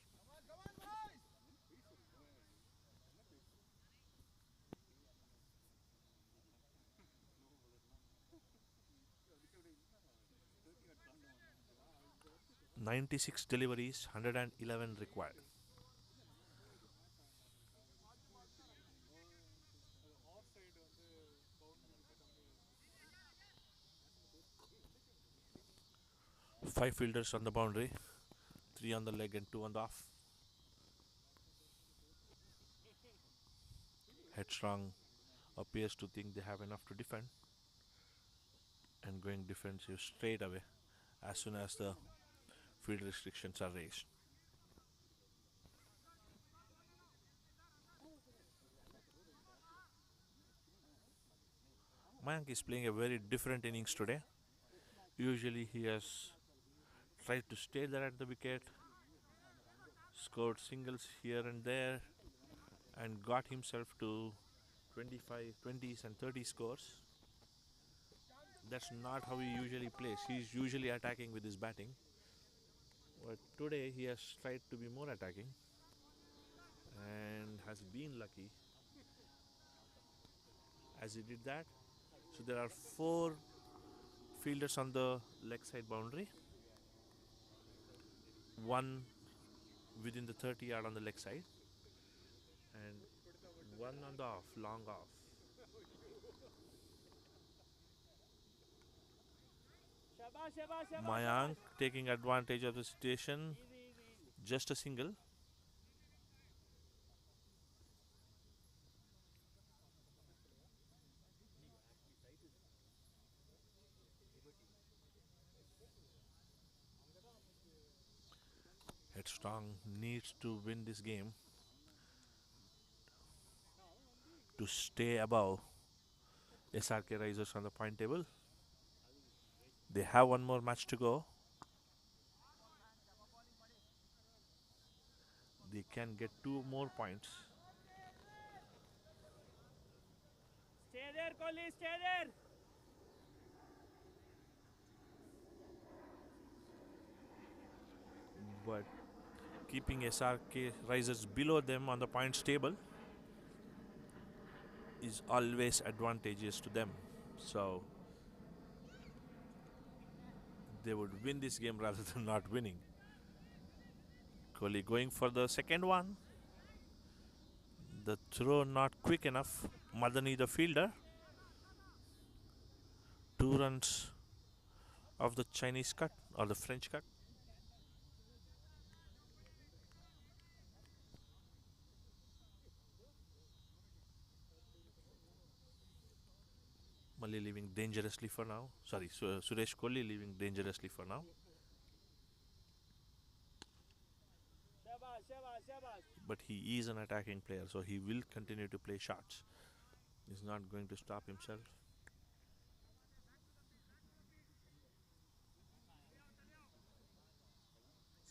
S3: "96 deliveries, 111 required." Five fielders on the boundary, three on the leg and two on the off. Headstrong appears to think they have enough to defend and going defensive straight away as soon as the field restrictions are raised. Mayank is playing a very different innings today. Usually he has tried to stay there at the wicket, scored singles here and there, and got himself to 25, 20s and 30 scores. That's not how he usually plays. He's usually attacking with his batting. But today he has tried to be more attacking and has been lucky as he did that. So there are four fielders on the leg side boundary, one within the 30-yard on the leg side, and one on the off, long off.
S2: Shabash, shabash, shabash.
S3: Mayank taking advantage of the situation,
S2: Easy, easy, easy.
S3: just a single. Headstrong needs to win this game to stay above SRK Risers on the point table. They have one more match to go. They can get 2 more points.
S2: Stay there, Kohli, stay there.
S3: But keeping SRK Risers below them on the points table is always advantageous to them. So they would win this game rather than not winning. Kohli going for the second one. The throw not quick enough. Madani the fielder. 2 runs of the Chinese cut or the French cut. Mali leaving dangerously for now. Sorry, Suresh Kohli leaving dangerously for now.
S2: Shabash, shabash, shabash.
S3: But he is an attacking player, so he will continue to play shots. He's not going to stop himself.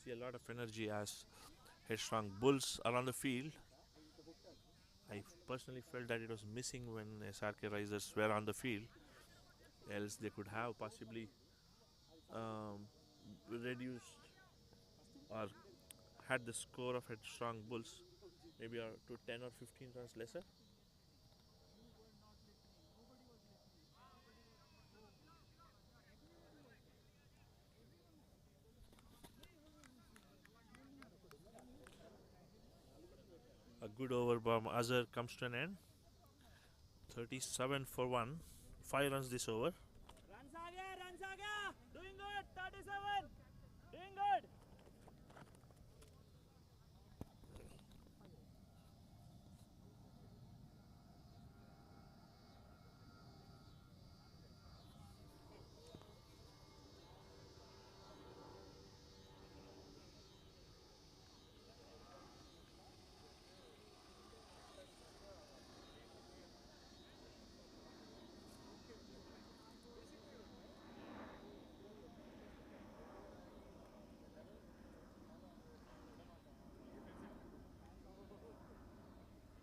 S3: See a lot of energy as Headstrong bulls around the field. I personally felt that it was missing when SRK Risers were on the field. Else they could have possibly reduced or had the score of Headstrong Bulls maybe to 10 or 15 runs lesser. A good over by Azhar comes to an end. 37 for 1. 5 runs this over.
S2: Runs aa gaya, runs aa gaya. Doing good, 37. Doing good.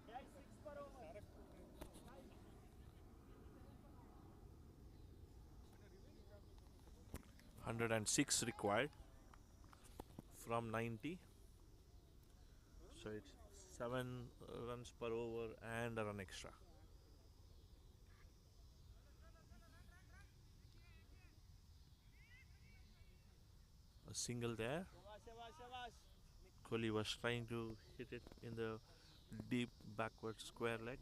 S2: That's 6 per over.
S3: 106 required from 90. So it's 7 runs per over and a run extra. A single there. Kohli was trying to hit it in the deep backward square leg.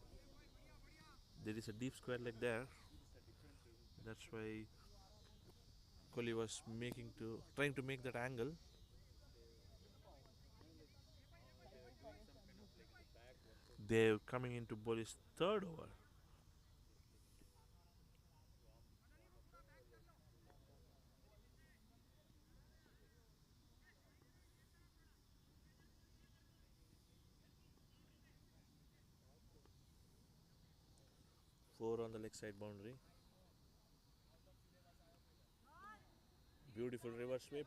S3: There is a deep square leg there. That's why Kohli was trying to make that angle. They're coming into Kohli's third over. Four on the leg side boundary. Beautiful reverse sweep.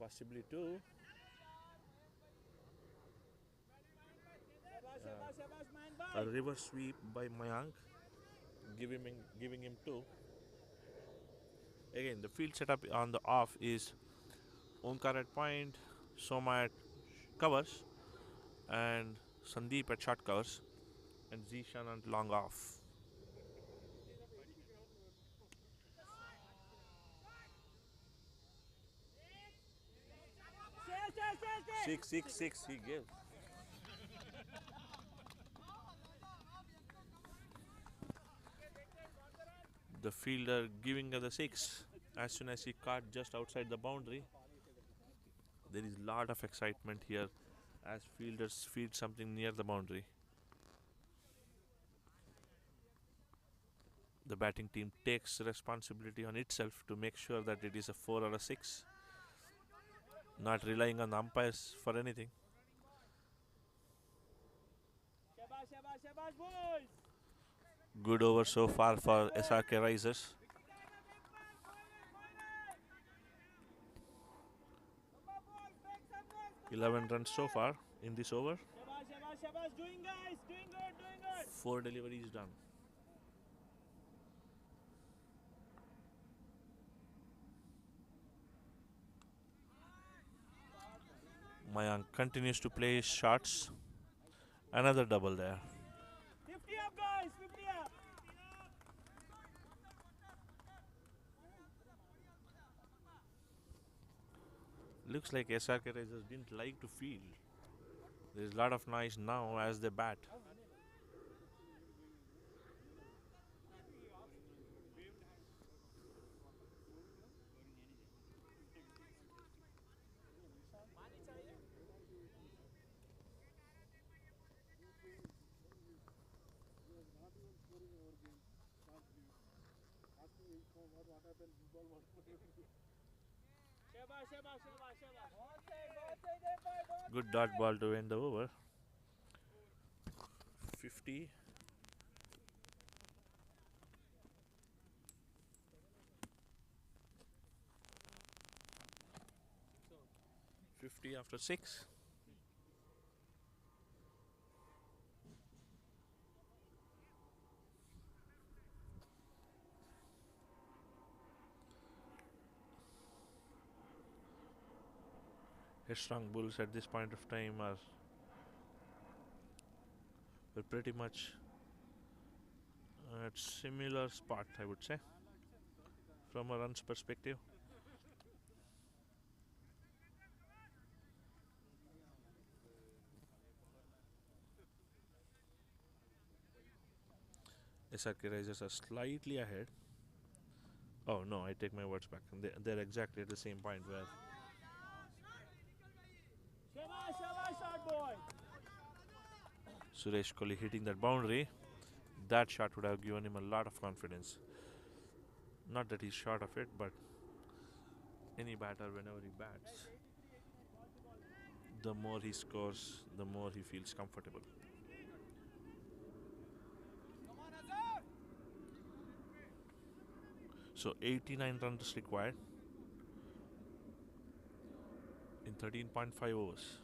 S3: Possibly two. A reverse sweep by Mayank, giving him two. Again, the field setup on the off is Omkar at point, Soma at covers, and Sandeep at short covers, and Zishan at long off. Six he gives. The fielder giving her the six as soon as he caught just outside the boundary. There is lot of excitement here as fielders feed something near the boundary. The batting team takes responsibility on itself to make sure that it is a 4 or a 6, not relying on the umpires for anything. Good over so far for SRK Risers. $11 runs so far in this over. 4 deliveries done. Mayank continues to play his shots. Another double there.
S2: 50 up, guys. 50 up.
S3: Looks like SRK Risers didn't like to field. There's a lot of noise now as they bat. Good dot ball to end the over. 50. After 6. Headstrong Bulls at this point of time are pretty much at similar spot, I would say, from a runs perspective. SRK Risers are slightly ahead. Oh no, I take my words back. They're exactly at the same point where Suresh Kohli hitting that boundary. That shot would have given him a lot of confidence. Not that he's short of it, but any batter, whenever he bats, the more he scores, the more he feels comfortable. So 89 runs required in 13.5 overs.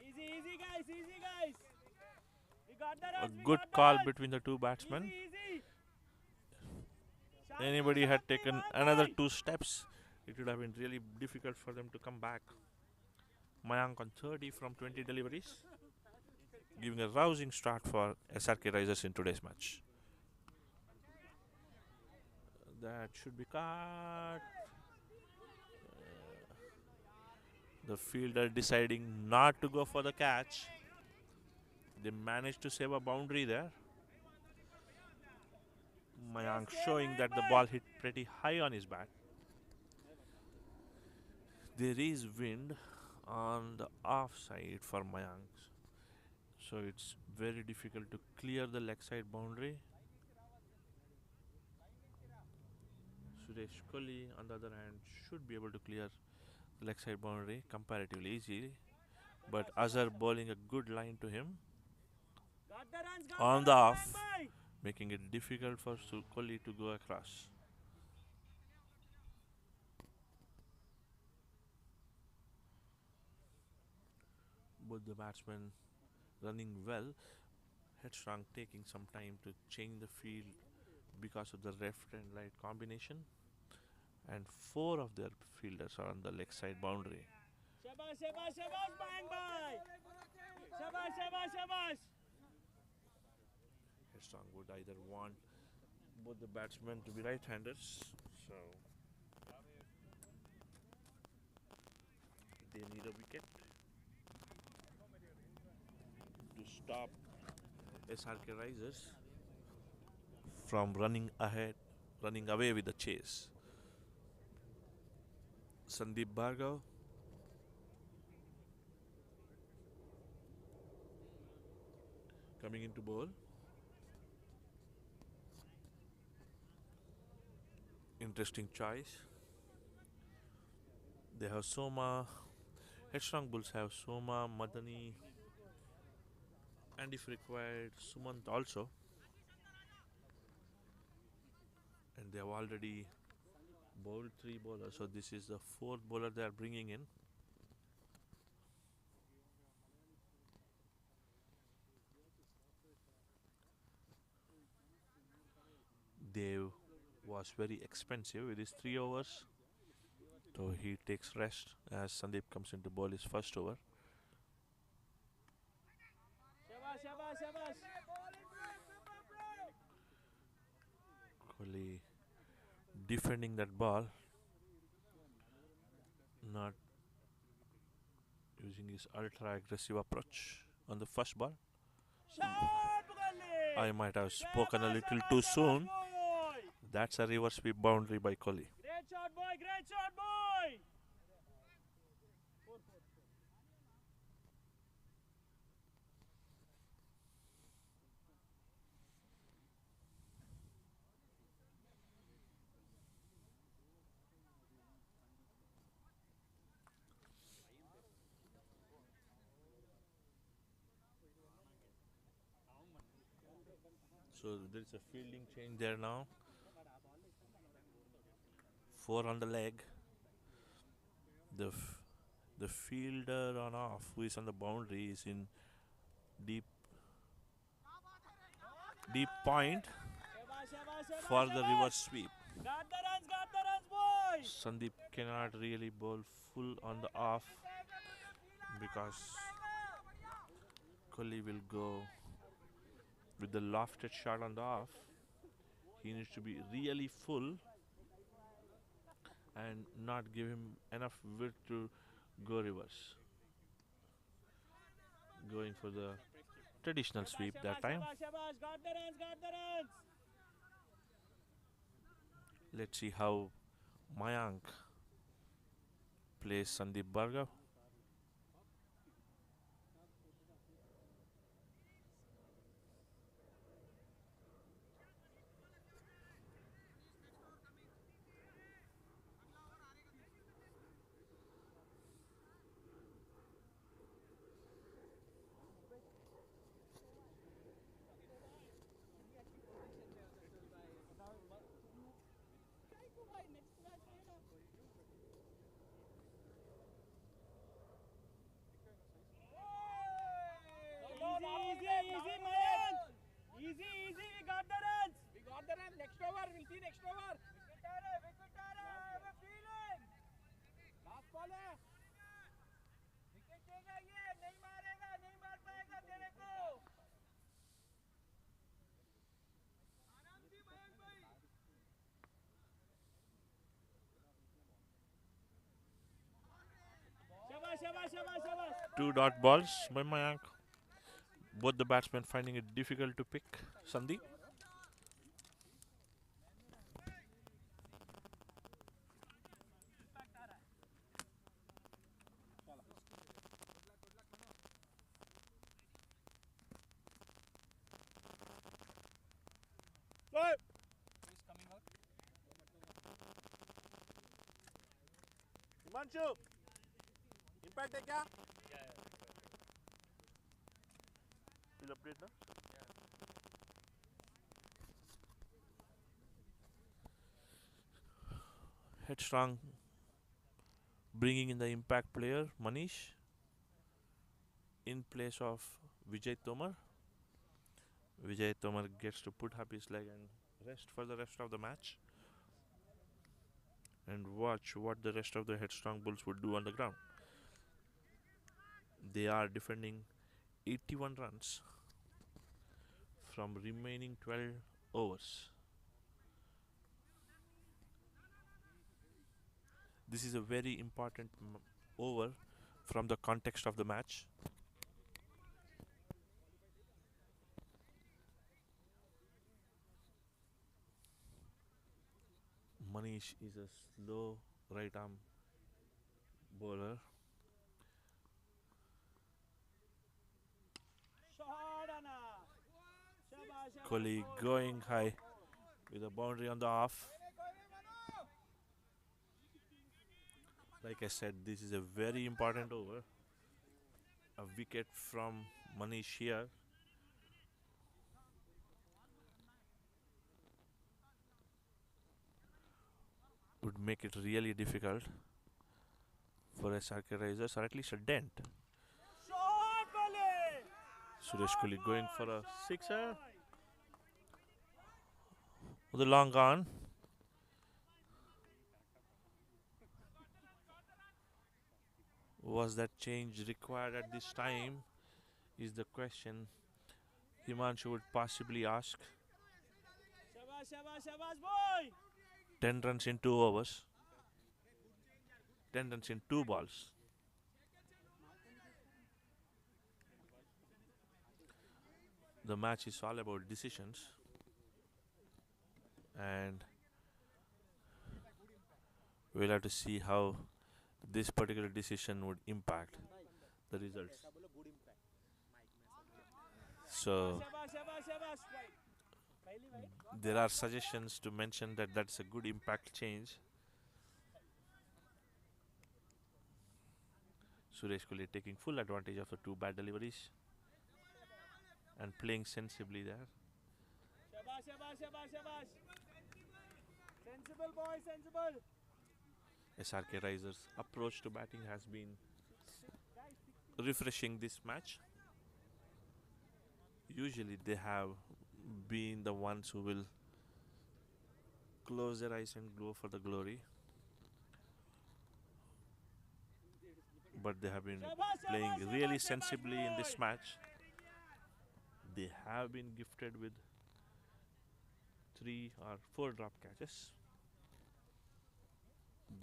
S2: Easy, easy guys, easy guys. We got the
S3: A
S2: runs, we
S3: good
S2: got the
S3: call
S2: runs.
S3: between the two batsmen.
S2: Easy, easy.
S3: Anybody had taken another 2 steps, it would have been really difficult for them to come back. Mayank on 30 from 20 deliveries, giving a rousing start for SRK Risers in today's match. That should be caught. The fielder deciding not to go for the catch. They managed to save a boundary there. Mayank showing that the ball hit pretty high on his bat. There is wind on the off side for Mayank, so it's very difficult to clear the leg side boundary. Suresh Kohli, on the other hand, should be able to clear the leg side boundary comparatively easily, but Azhar bowling a good line to him
S2: Got the runs, got
S3: on
S2: the
S3: the
S2: runs,
S3: off,
S2: bang, bye.
S3: making it difficult for Kohli to go across. Both the batsmen running well. Headstrong taking some time to change the field because of the left and right combination, and 4 of their fielders are on the leg side boundary.
S2: Shabash, shabash, shabash, bang, bye. Shabash, shabash, shabash.
S3: Headstrong would either want both the batsmen to be right-handers, so they need a wicket to stop SRK Risers from running away with the chase. Sandeep Bhargav coming into bowl. Interesting choice. They have Soma. Headstrong Bulls have Soma, Madani, and if required, Sumant also. And they have already bowled 3 bowlers, so this is the 4th bowler they are bringing in. Dev was very expensive with his 3 overs, so he takes rest as Sandeep comes into bowl his first over.
S2: Shabash, shabash, shabash.
S3: Kohli defending that ball, not using his ultra aggressive approach on the first ball.
S2: Shot, Kohli.
S3: I might have spoken a little too soon.
S2: Boy.
S3: That's a reverse sweep boundary by Kohli.
S2: Great shot, boy. Great shot, boy.
S3: So there is a fielding change there now. 4 on the leg. The fielder on off, who is on the boundary, is in deep point
S2: Shabash, shabash, shabash,
S3: for the
S2: shabash.
S3: reverse sweep.
S2: Got the runs, boys.
S3: Sandeep cannot really bowl full on the off because Kohli will go with the lofted shot on the off. He needs to be really full and not give him enough width to go reverse. Going for the traditional sweep that time.
S2: Shabash, shabash. Got the runs, got the runs.
S3: Let's see how Mayank plays Sandeep Bhargav.
S1: 18 extra over.
S2: Wicket I have a feeling.
S1: Last ball है.
S2: Wicket देगा ये, नहीं मारेगा, नहीं मार पाएगा तेरे को. शाबाश शाबाश शाबाश शाबाश.
S3: 2 dot balls by Mayank. Both the batsmen finding it difficult to pick. Sandeep.
S1: He's coming out.
S3: Himanshu. Impact है क्या? Will update ना? Headstrong bringing in the impact player Manish in place of Vijay Tomar. Vijay Tomar gets to put up his leg and rest for the rest of the match and watch what the rest of the Headstrong Bulls would do on the ground. They are defending 81 runs from remaining 12 overs. This is a very important over from the context of the match. Manish is a slow right arm bowler.
S2: Shot Anna. Shabash shabash.
S3: Kohli going high with a boundary on the off. Like I said, this is a very important over. A wicket from Manish here would make it really difficult for SRK Risers, or at least a dent.
S2: Shot Kohli.
S3: Suresh Kohli going for a sixer. With a long on. Was that change required at this time? Is the question Himanshu would possibly ask.
S2: Shabash shabash shabash boy.
S3: 10 runs in 2 overs. 10 runs in 2 balls. The match is all about decisions. And we'll have to see how this particular decision would impact the results. So
S2: Shabash shabash shabash.
S3: there are suggestions to mention that that's a good impact change. Suresh Kohli taking full advantage of the 2 bad deliveries and playing sensibly there.
S2: Shabash shabash shabash shabash. Sensible boy, sensible.
S3: SRK Risers' approach to batting has been refreshing this match. Usually they have been the ones who will close their eyes and go for the glory. But they have been playing really sensibly in this match. They have been gifted with 3 or 4 drop catches.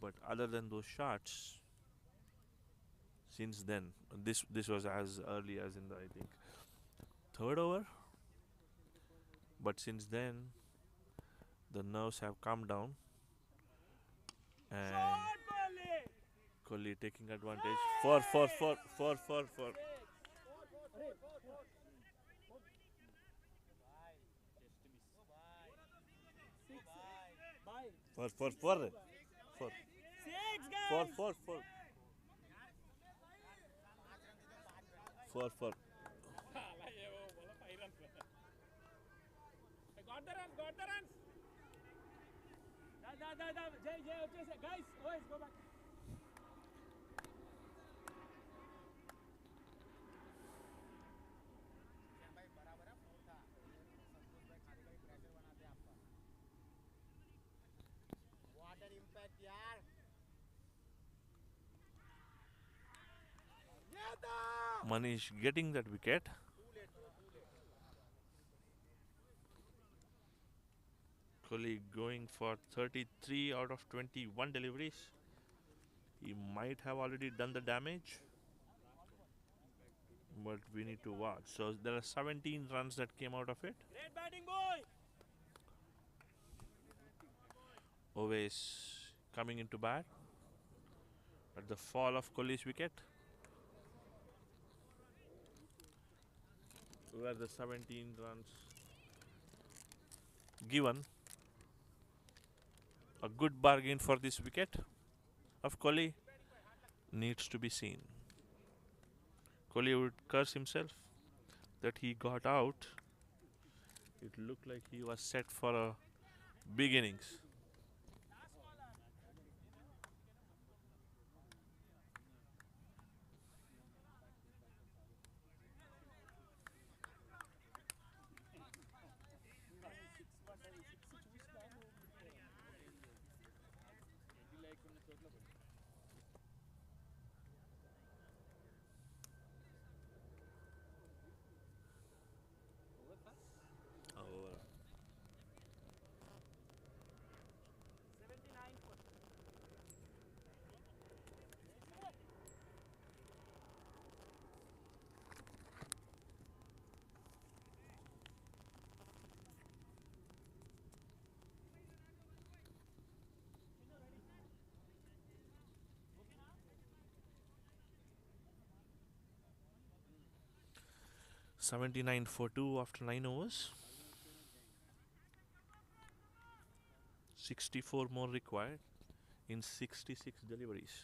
S3: But other than those shots, since then, this was as early as in the, I think, 3rd over. But since then, the nerves have calmed down, and
S2: Shot Kohli.
S3: Kohli taking advantage. 4, 4, 4, 4, 4, 4.
S2: Bye.
S3: 4, 4, 4. 4,
S2: 6 guys.
S3: 4, 4, 4. 4, 4.
S1: अला ये वो बोला 5 runs. Got the runs, got the runs.
S2: Jay, okay, guys, boys, go back.
S3: Manish getting that wicket. Kohli going for 33 out of 21 deliveries. He might have already done the damage, but we need to watch. So there are 17 runs that came out of it.
S2: Great batting, boy.
S3: Always coming into bat at the fall of Kohli's wicket, where the 17 runs given. A good bargain for this wicket of Kohli needs to be seen. Kohli would curse himself that he got out. It looked like he was set for a big innings. Over.
S2: 79 for
S3: 79 for 2 after 9 overs. 64 more required in 66 deliveries.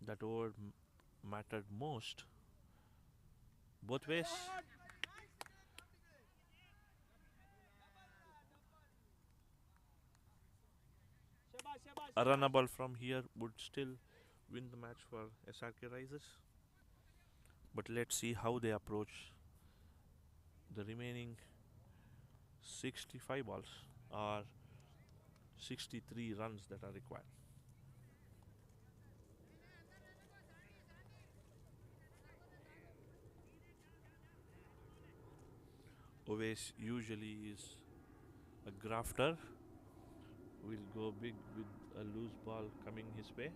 S3: That over mattered most. Both ways. A runnable from here would still win the match for SRK Risers. But let's see how they approach the remaining 65 balls or 63 runs that are required. Oves usually is a grafter. Will go big with a loose ball coming his way.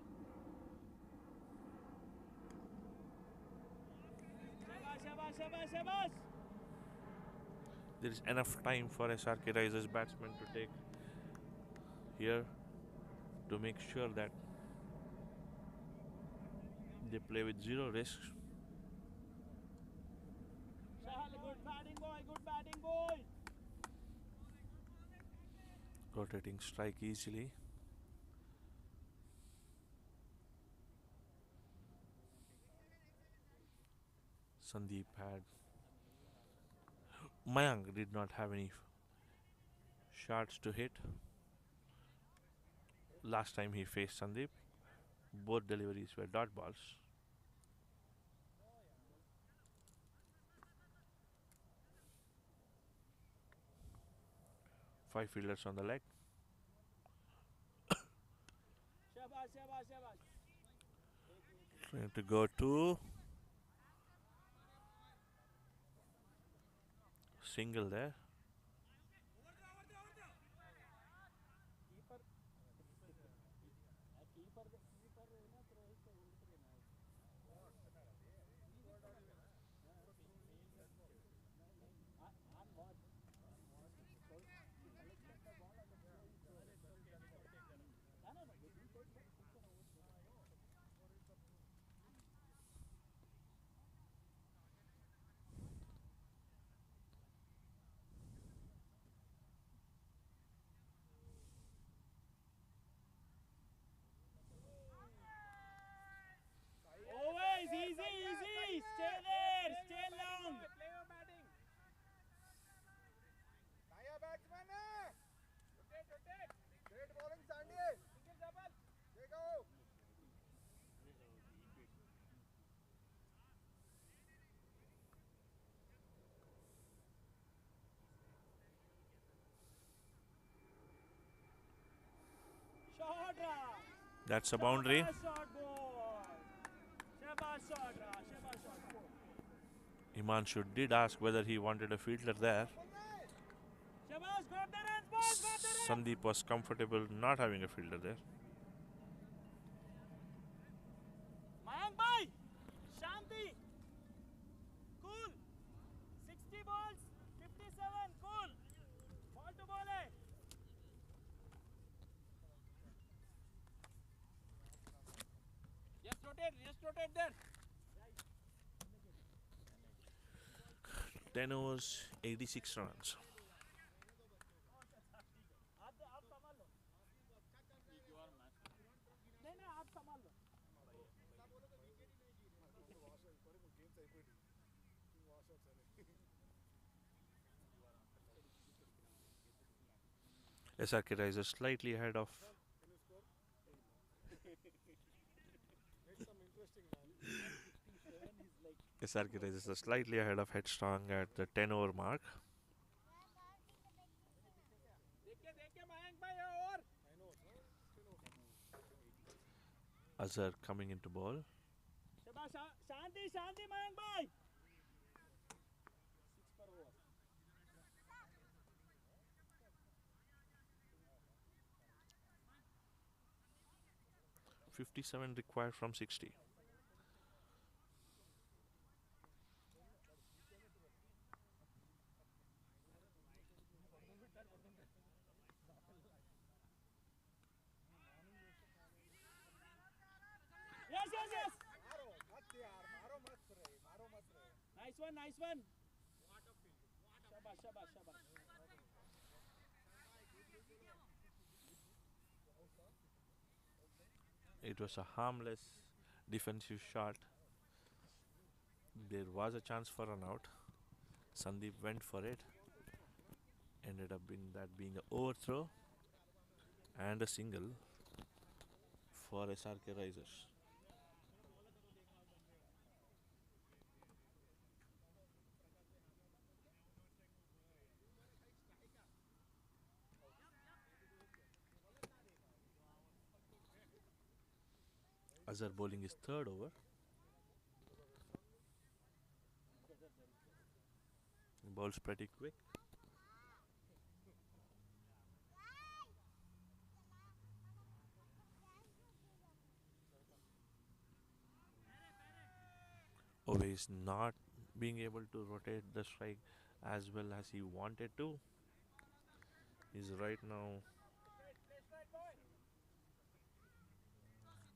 S3: There is enough time for SRK Risers batsmen to take here to make sure that they play with zero risk.
S2: good batting, boy. Good batting, boy.
S3: Rotating strike easily. Sandeep had. Mayank did not have any shots to hit. Last time he faced Sandeep, both deliveries were dot balls. Five fielders on the leg. Trying to go to single there.
S2: Always easy, easy. Stay there. Stay long. Short run.
S3: That's a boundary.
S2: Short boy. Shabash, shot, Shabash shot. 4.
S3: Himanshu did ask whether he wanted a fielder there.
S2: Shabash, got the runs, boys, got the runs.
S3: Sandeep was comfortable not having a fielder there.
S2: Mayank bhai, Shanti, cool. 60 balls, 57, cool. Ball to ball hai.
S1: Just rotate there.
S3: 10 overs, 86 runs.
S2: आप संभाल लो. नहीं आप संभाल लो.
S3: SRK rises slightly ahead of SRK rises slightly ahead of Headstrong at the 10 over mark.
S2: देखिए मयंक भाई और.
S3: Azhar coming into ball.
S2: शाबाश शांति मयंक भाई. 6 per over.
S3: 57 required from 60.
S2: Yes. Nice one. Shabash.
S3: It was a harmless defensive shot. There was a chance for an out. Sandeep went for it. Ended up being an overthrow and a single for SRK Risers. Azhar bowling his third over. Bowls pretty quick. Always not being able to rotate the strike as well as he wanted to. He's right now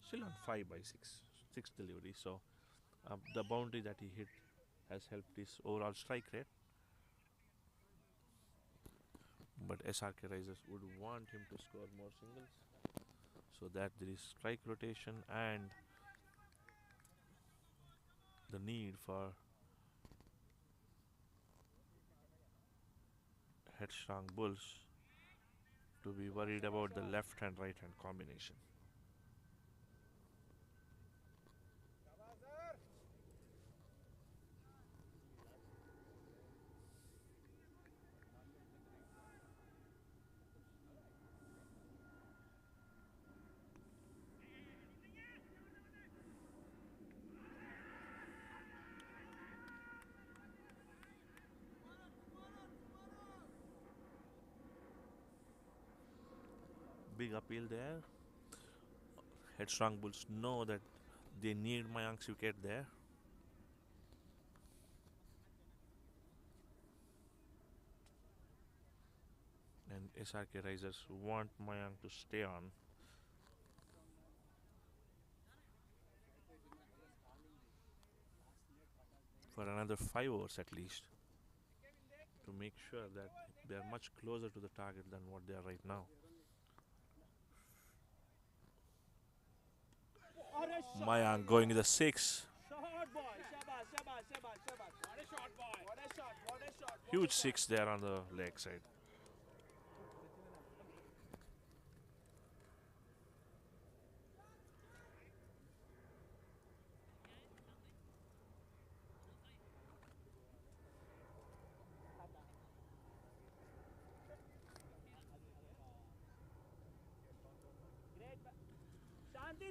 S3: still on 5 by 6 delivery. So the boundary that he hit has helped his overall strike rate. But SRK Risers would want him to score more singles so that there is strike rotation and the need for Headstrong Bulls to be worried about the left hand right hand combination. Big appeal there. Headstrong Bulls know that they need Mayank's wicket there. And SRK Risers want Mayank to stay on. For another 5 overs at least, to make sure that they are much closer to the target than what they are right now. Mayank going to the 6.
S2: Shot ball. Shabash. What a shot, boy. What a shot.
S3: Huge 6 there on the leg side.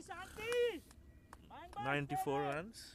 S2: Shanti.
S3: 94 runs.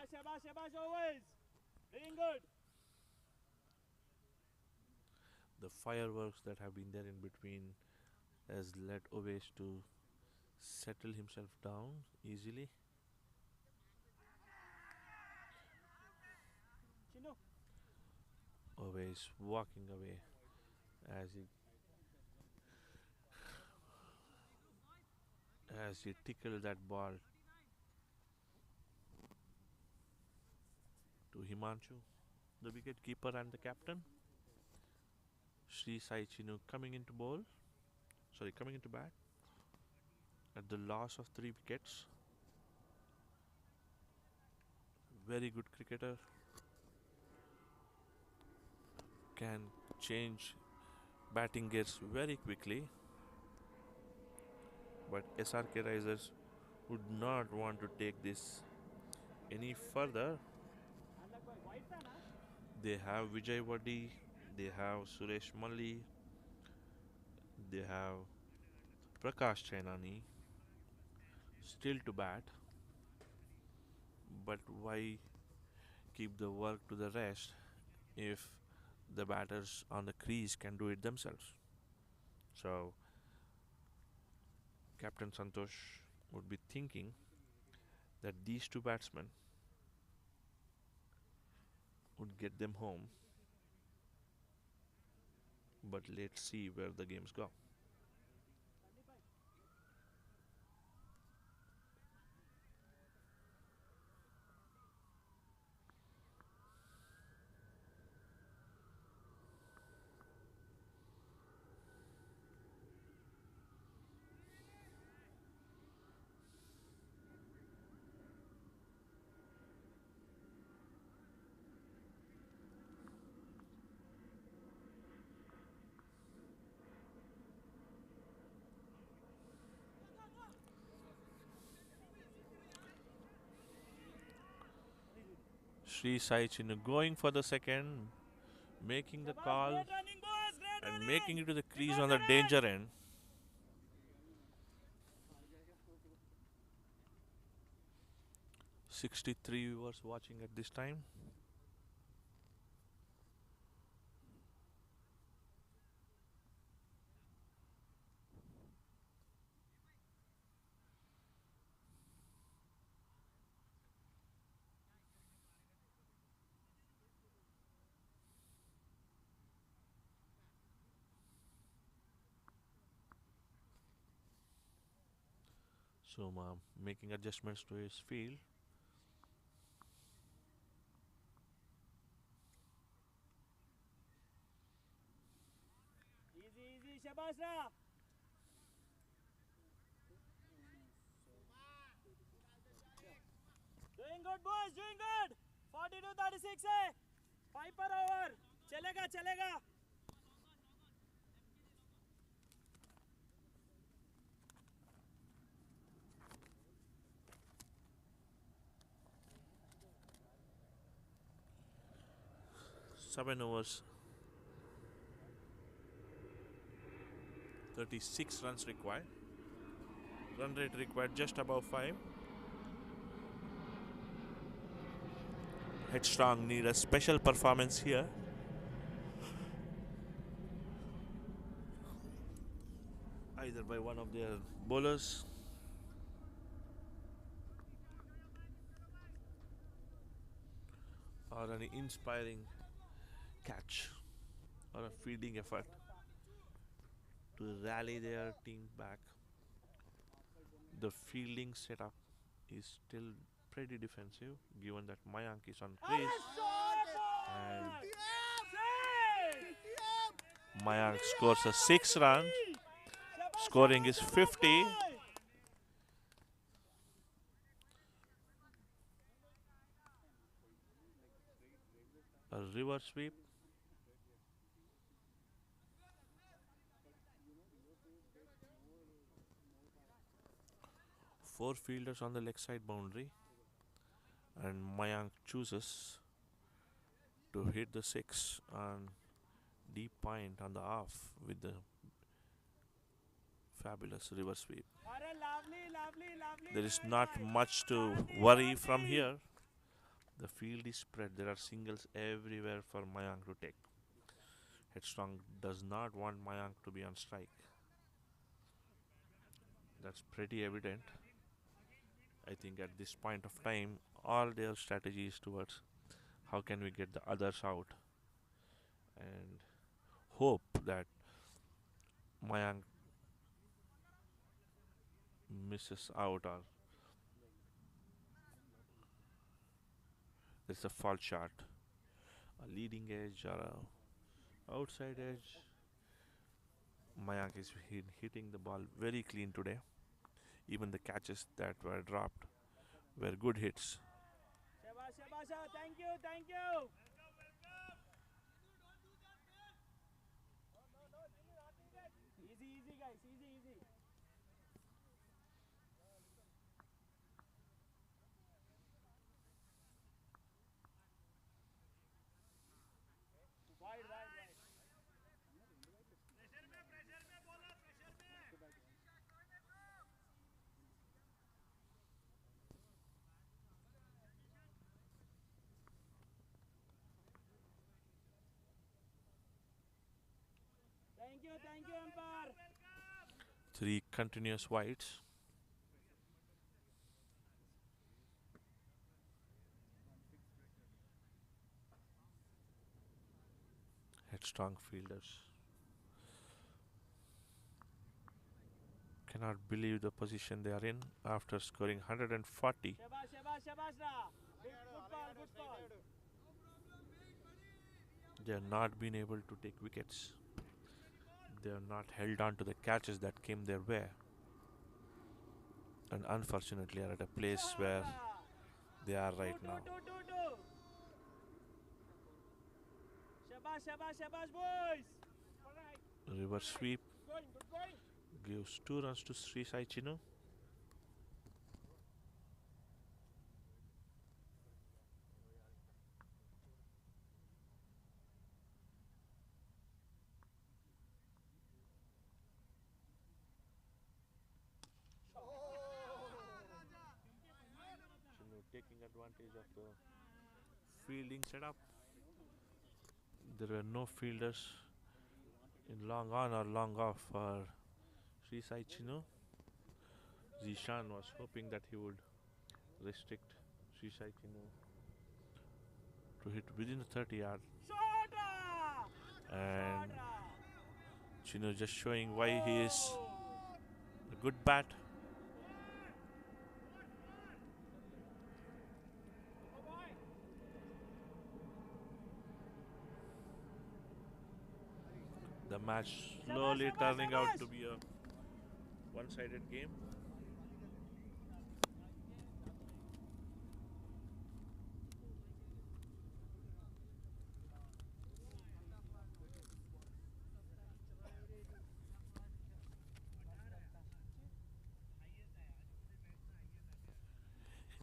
S2: Shabash, shabash, shabash, overs. Doing good.
S3: The fireworks that have been there in between has led Ovesh to settle himself down easily.
S2: Chino.
S3: Ovesh walking away as he tickled that ball to Himanshu, the wicket keeper and the captain. Sri Sai Chinu coming into bat at the loss of 3 wickets. Very good cricketer, can change batting gears very quickly. But SRK Risers would not want to take this any further. They have Vijay Vadi, they have Suresh Malli, they have Prakash Chainani still to bat. But why keep the work to the rest if the batters on the crease can do it themselves? So Captain Santosh would be thinking that these two batsmen would get them home. But let's see where the games go. Sri Sai Chinu going for the second, making the call
S2: Great running, boys. Great
S3: and
S2: running.
S3: making it to the crease on the danger end. 63 viewers watching at this time. So making adjustments to his field.
S2: Easy, easy. Shabash, Ra. Doing good, boys. Doing good. 42-36 है. 5 per over. चलेगा, चलेगा.
S3: Seven overs, 36 runs required. Run rate required just above 5. Headstrong need a special performance here. Either by one of their bowlers or an inspiring catch or a fielding effort to rally their team back. The fielding setup is still pretty defensive given that Mayank is on crease and Mayank scores a 6 run. Scoring is 50. A reverse sweep. Four fielders on the leg side boundary, and Mayank chooses to hit the 6 on deep point on the off with the fabulous reverse sweep.
S2: Lovely, lovely, lovely.
S3: There is not much to worry from here. The field is spread. There are singles everywhere for Mayank to take. Headstrong does not want Mayank to be on strike. That's pretty evident. I think at this point of time, all their strategy is towards how can we get the others out and hope that Mayank misses out or there's a fault shot, a leading edge or a outside edge. Mayank is hitting the ball very clean today. Even the catches that were dropped were good hits.
S2: Shabash, Shabash, thank you, thank you. Easy, easy, guys, easy, easy. Wide, wide, wide. Thank you, umpire.
S3: 3 continuous wides. Headstrong fielders cannot believe the position they are in after scoring 140.
S2: Shabash, Shabash, Shabash, good ball, good ball.
S3: They have not been able to take wickets. They have not held on to the catches that came their way. And unfortunately are at a place where they are right now.
S2: Shabash, Shabash, Shabash, boys.
S3: Reverse sweep
S2: Good going.
S3: gives 2 runs to Sri Sai Chinu. Chinu taking advantage of the fielding setup. There were no fielders in long on or long off for Sri Sai Chinu. Zishan was hoping that he would restrict Sri Sai Chinu to hit within the 30 yard. And Chinu just showing why he is a good bat. The match slowly turning out to be a one-sided game.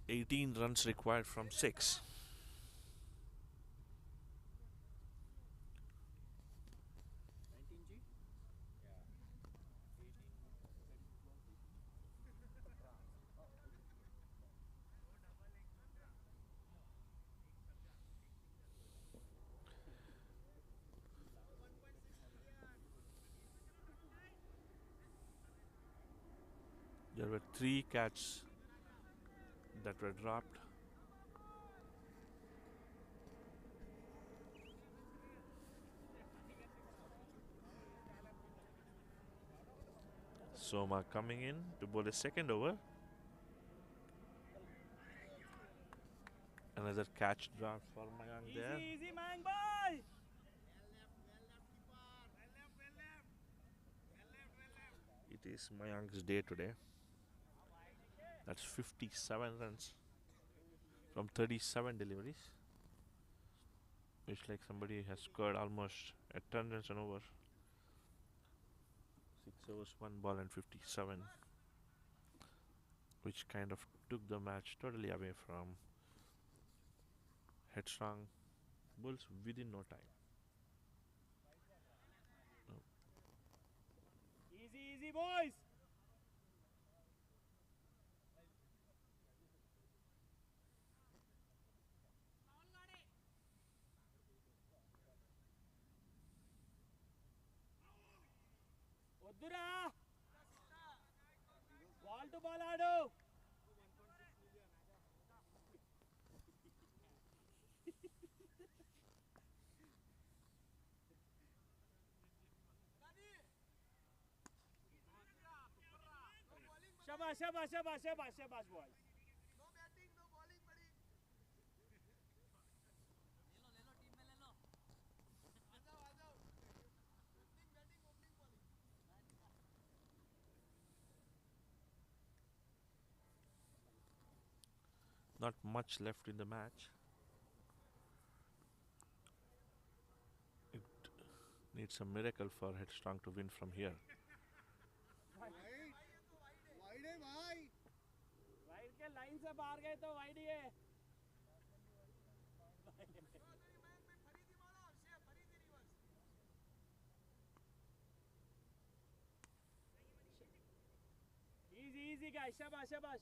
S3: "18 runs required from 6. There were 3 catches that were dropped. Soma coming in to bowl a second over. Another catch dropped for Mayank there.
S2: Easy, easy, Mayank boy.
S3: It is Mayank's day today. That's 57 runs from 37 deliveries. It's like somebody has scored almost a 10 runs and over. 6 overs, 1 ball and 57. Which kind of took the match totally away from Headstrong Bulls within no time.
S2: Easy, easy, boys. వద్దురా ball to ball ఆడు शाबाश शाबाश शाबाश शाबाश शाबाश boy
S3: Not much left in the match. It needs a miracle for Headstrong to win from here.
S2: Wide के line से बाहर गए तो वाइड ही है इजी इजी गाइस शाबाश शाबाश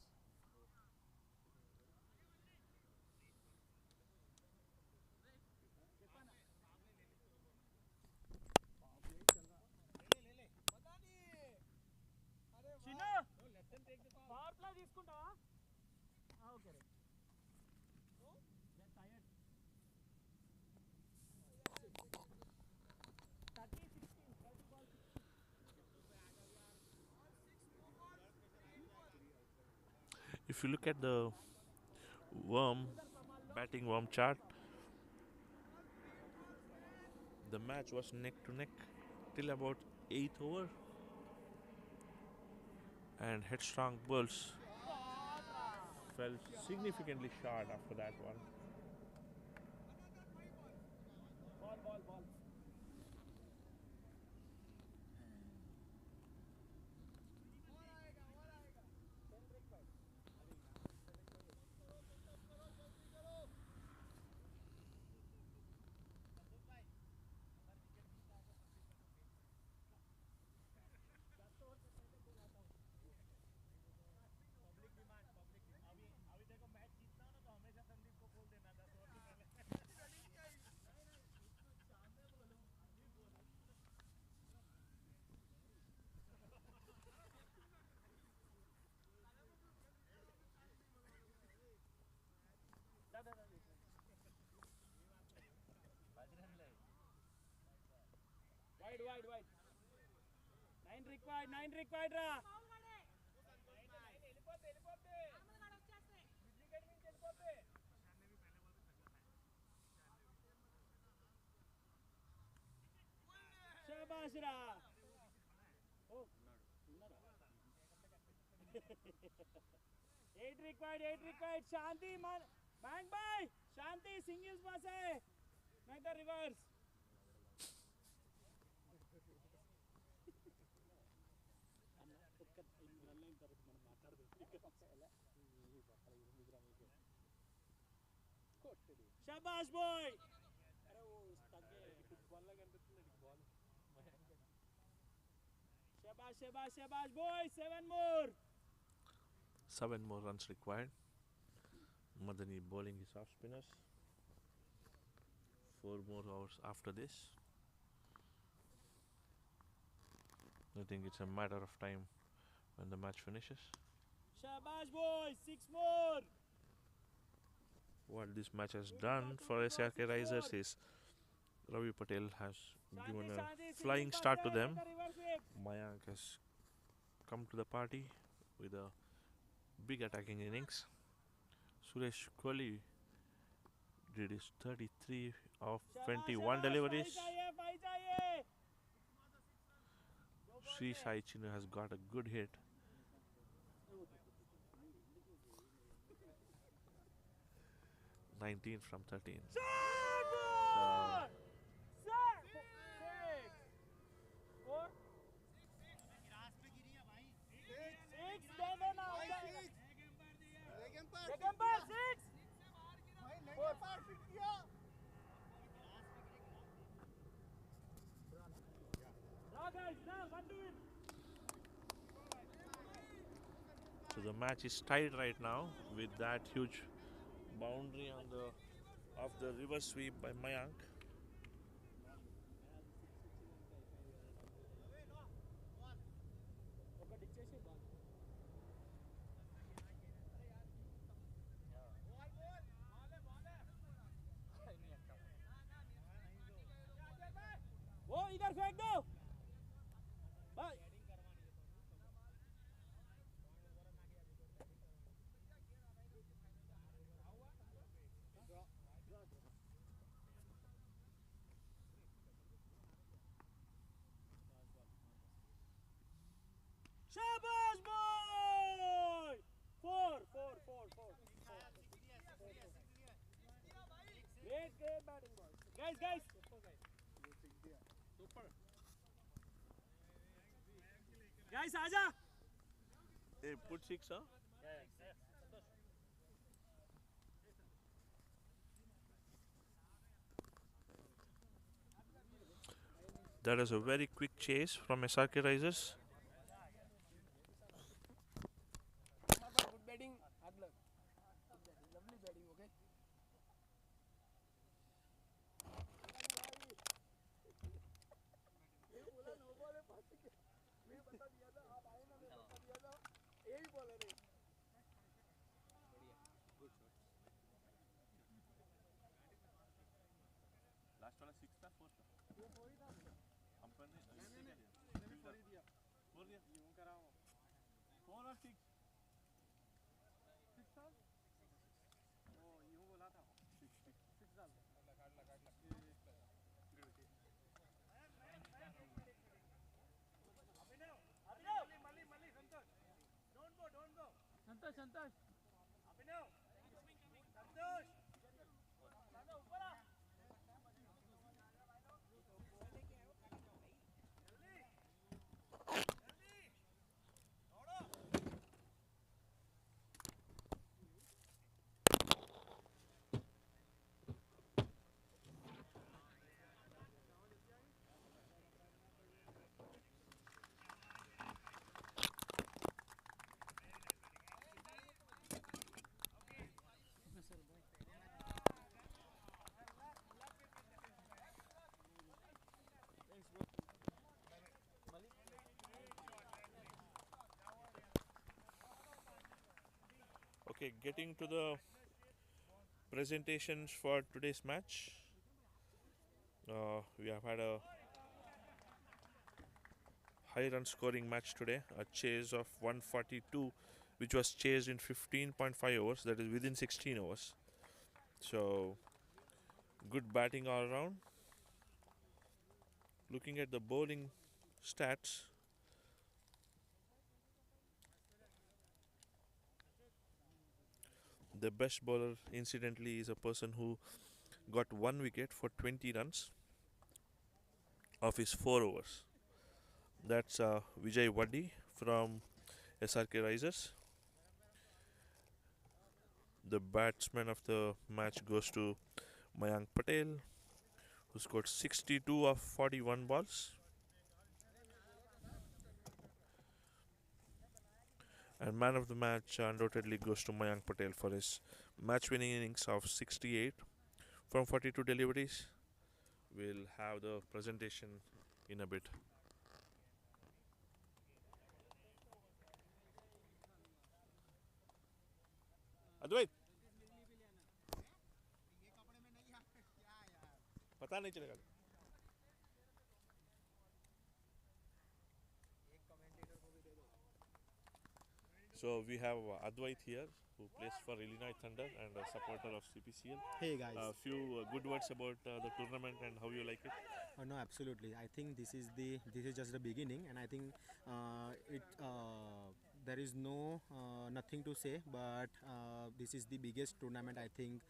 S2: చిన్న పవర్ ప్లే తీసుకుంటావా okay right tired 30 16 30 ball 16
S3: If you look at the batting worm chart, the match was neck to neck till about 8th over, and Headstrong Bulls fell significantly short after that one.
S2: ball wide 9 required ra शाबाश रा ओ 8 required शांति man bang bye शांति singles pass hai नहीं तो reverse शाबाश boy अरे वो तगे ball ला కనిపిస్తుంది ball शाबाश शाबाश शाबाश boy
S3: 7 more runs required. Madani bowling his off spinners. 4 more hours after this. I think it's a matter of time when the match finishes.
S2: शाबाश boy 6 more
S3: What this match has done for SRK Risers is Ravi Patel has given a flying start to them. Mayank has come to the party with a big attacking innings. Suresh Kohli did his 33 of 21 deliveries. Sri Sai Chinu has got a good hit. 19 from 13. So the match is tied right now with that huge boundary on the of the reverse sweep by Mayank.
S2: go. Bye. Shabash boy! Four. Great batting boys. Guys.
S1: Super.
S2: Guys, आजा.
S3: Hey, put 6, huh? That is a very quick chase from SRK Risers.
S4: Good batting, hard luck. Good batting, lovely batting, okay? ये बोला no ball है पास के मैं बता दिया था आप आए ना मैं बता दिया था यही बॉलर है
S3: Last वाला 6 था 4 था
S4: ये थोड़ी था
S3: अंपायर ने
S4: मैंने थोड़ी दिया
S3: 4 दिया
S4: यूं करा हूं
S3: 4 और 6
S4: 6 था वो यूं बोला था 6 डाल संतोष अभिनव संतोष ऊपर आ
S3: Okay, getting to the presentations for today's match. We have had a high run scoring match today, a chase of 142, which was chased in 15.5 overs, that is within 16 overs. So, good batting all around. Looking at the bowling stats, the best bowler, incidentally, is a person who got 1 wicket for 20 runs of his 4 overs. That's Vijay Waddi from SRK Risers. The batsman of the match goes to Mayank Patel, who scored 62 of 41 balls. And man of the match undoubtedly goes to Mayank Patel for his match-winning innings of 68 from 42 deliveries. We'll have the presentation in a bit. अद्वैत पता नहीं चलेगा So we have Advait here, who plays for Illinois Thunder and a supporter of CPCL.
S5: Hey guys.
S3: A few good words about the tournament and how you like it.
S5: No, absolutely. I think this is just the beginning, and I think there is nothing to say, but this is the biggest tournament I think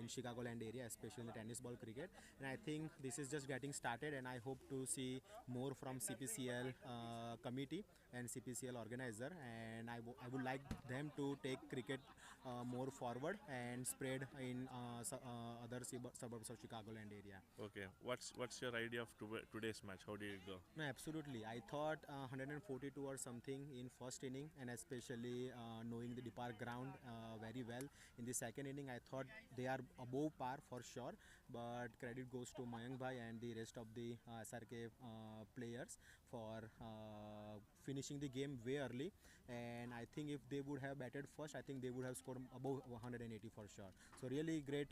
S5: in Chicagoland area, especially in the tennis ball cricket. And I think this is just getting started, and I hope to see more from CPCL committee and CPCL organizer, and I would like them to take cricket more forward and spread in other suburbs of Chicagoland area.
S3: Okay, what's your idea of today's match? How did it go?
S5: No, absolutely. I thought 142 or something in first inning, and especially knowing the Depart ground very well. In the second inning, I thought they are above par for sure, but credit goes to Mayank Bhai and the rest of the SRK players for finishing the game way early. And I think if they would have batted first, I think they would have scored above 180 for sure. So really great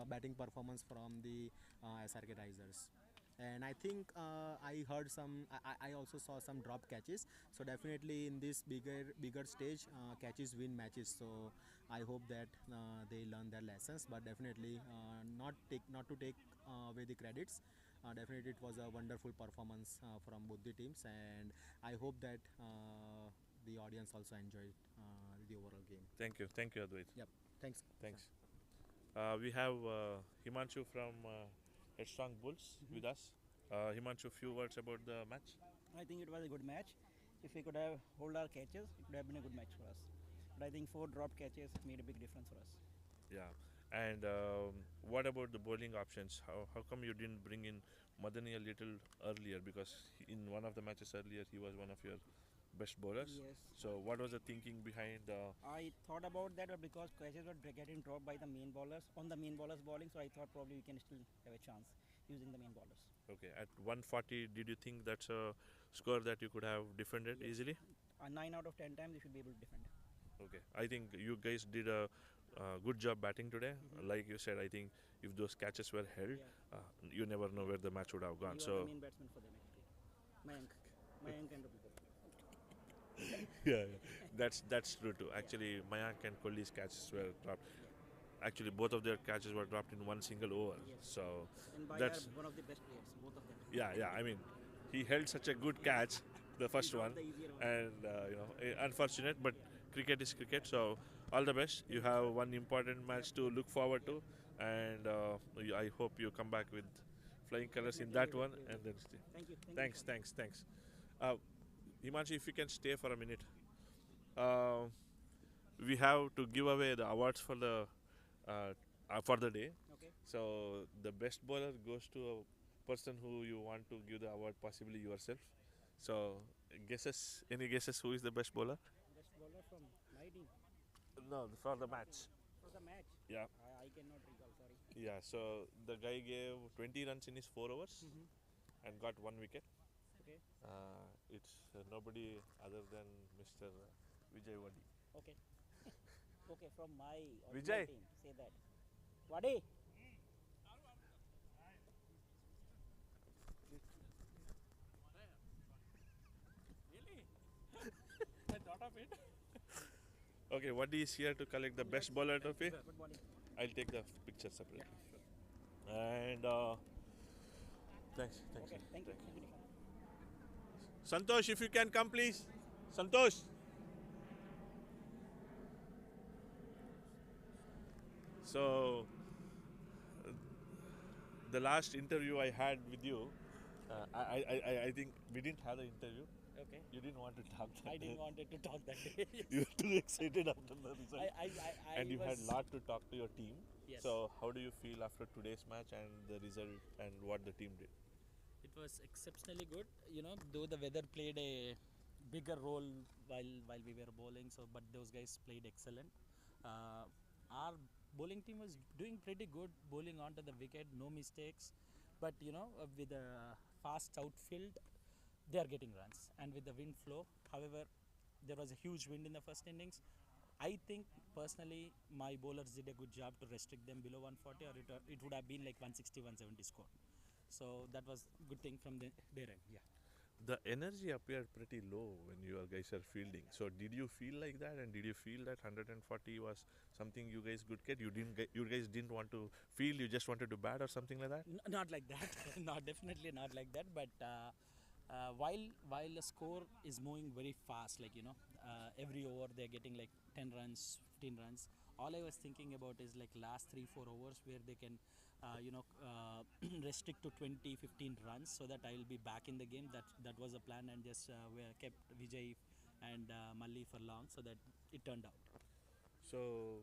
S5: batting performance from the SRK Risers. And I think I heard some. I also saw some drop catches. So definitely in this bigger stage, catches win matches. So I hope that they learn their lessons. But definitely not to take away the credits. Definitely it was a wonderful performance from both the teams, and I hope that the audience also enjoyed the overall game.
S3: Thank you, Advait.
S5: Yep. Thanks.
S3: Thanks. We have Himanshu from Headstrong Bulls with us. Himanshu, few words about the match.
S6: I think it was a good match. If we could have hold our catches, it would have been a good match for us. But I think 4 drop catches made a big difference for us.
S3: Yeah. And what about the bowling options? How come you didn't bring in Madani a little earlier? Because in one of the matches earlier, he was one of your best bowlers.
S6: Yes.
S3: So what was the thinking behind?
S6: I thought about that, but because catches were getting dropped by the main bowlers on the main bowlers bowling, so I thought probably we can still have a chance using the main bowlers.
S3: Okay, at 140, did you think that's a score that you could have defended
S6: Yes.
S3: easily?
S6: 9 out of 10 times we should be able to defend.
S3: Okay, I think you guys did a good job batting today. Like you said, I think if those catches were held,
S6: Yeah.
S3: you never know where the match would have gone.
S6: You are
S3: So
S6: the main batsman for them actually. Mayank and Ravi.
S3: yeah, that's true too. Actually, Mayank and Kohli's catches were dropped. Actually, both of their catches were dropped in one single over.
S6: Yes.
S3: So
S6: And Bhai
S3: that's
S6: are one of the best players, both of them.
S3: yeah. I mean, he held such a good catch, the first
S6: He
S3: one,
S6: dropped the easier one.
S3: and unfortunate, but cricket is cricket. So all the best. You have one important match to look forward to, and I hope you come back with flying colors in that one. And then stay.
S6: Thank you.
S3: Thanks. Uh, Himanshu, if you can stay for a minute, uh, we have to give away the awards for the day.
S6: Okay.
S3: So the best bowler goes to a person who you want to give the award, possibly yourself. So any guesses who is the best bowler?
S6: Best bowler from my team
S3: No, for the match.
S6: for the match.
S3: Yeah.
S6: I cannot recall. Sorry.
S3: Yeah. So the guy gave 20 runs in his 4 overs and got 1 wicket.
S6: Okay.
S3: It's nobody other than Mr. Vijay Wadi.
S6: Okay. Okay. From my
S3: Vijay.
S6: team, say that. Wadi.
S1: Really? I thought of it.
S3: Okay, Wadi is here to collect the best bowler trophy.
S6: Good morning.
S3: I'll take the picture separately. And thanks.
S6: Okay. Thank you. Thank you.
S3: Santosh, if you can come, please. Santosh. So, the last interview I had with you, I think we didn't have the interview.
S6: Okay.
S3: You didn't want to talk that
S6: I
S3: day.
S6: didn't wanted to talk that day.
S3: You were too excited after the result. And you had
S6: was-
S3: a lot to talk to your team.
S6: Yes.
S3: So, how do you feel after today's match and the result and what the team did?
S4: It was exceptionally good. Though the weather played a bigger role while we were bowling, but those guys played excellent. Our bowling team was doing pretty good, bowling onto the wicket, no mistakes. But with a fast outfield, they are getting runs, and with the wind flow. However, there was a huge wind in the first innings. I think personally my bowlers did a good job to restrict them below 140, or it would have been like 160, 170 score. So that was good thing from their end. Yeah.
S3: The energy appeared pretty low when you guys are fielding. So did you feel like that, and did you feel that 140 was something you guys could get? You guys didn't want to field, you just wanted to bat or something like that?
S4: Not like that. Not definitely not like that. But while the score is moving very fast, every over they're getting like 10 runs, 15 runs. All I was thinking about is like last 3-4 overs where they can restrict to 20, 15 runs, so that I will be back in the game. That was the plan, and just we kept Vijay and Malli for long, so that it turned out.
S3: So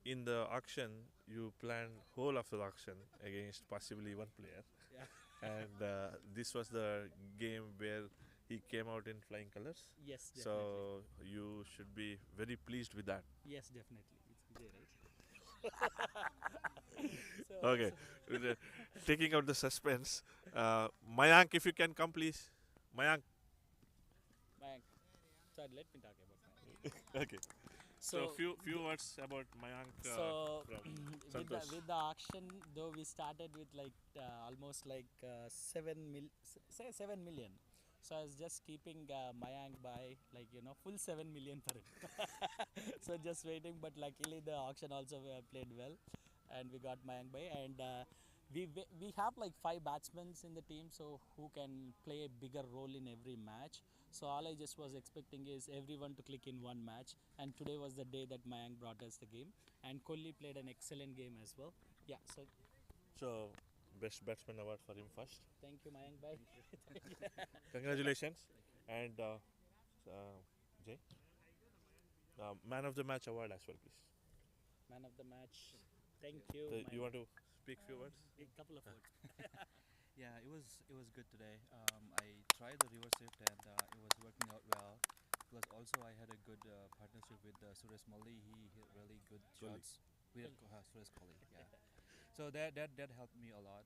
S3: in the auction, you planned whole of the auction against possibly one player.
S4: Yeah.
S3: And this was the game where he came out in flying colors.
S4: Yes, definitely.
S3: So you should be very pleased with that.
S4: Yes, definitely. It's Vijay, right?
S3: Okay. Taking out the suspense, Mayank, if you can come, please. Mayank.
S4: Mayank. Sorry, let me talk about Mayank.
S3: Okay. So few words about Mayank
S4: So
S3: from Santosh.
S4: with the auction, though we started with like almost like 7 million. So I was just keeping Mayank by like full 7 million for him. So just waiting, but luckily the auction also played well, and we got Mayank by. And we have like 5 batsmen in the team, so who can play a bigger role in every match. So all I just was expecting is everyone to click in one match, and today was the day that Mayank brought us the game, and Kohli played an excellent game as well. Yeah, so
S3: So best batsman award for him first.
S4: thank you Mayank bhai.
S3: Congratulations. And Jay, man of the match award as well, please.
S4: Man of the match. Thank you.
S3: So you
S4: Mayank.
S3: want to speak few words?
S4: A couple of words.
S7: Yeah, it was good today. I tried the reverse shift and it was working out well. Plus, also I had a good partnership with Suresh Molly. He hit really good
S3: Kohli.
S7: shots. With Suresh Kohli, yeah. So that helped me a lot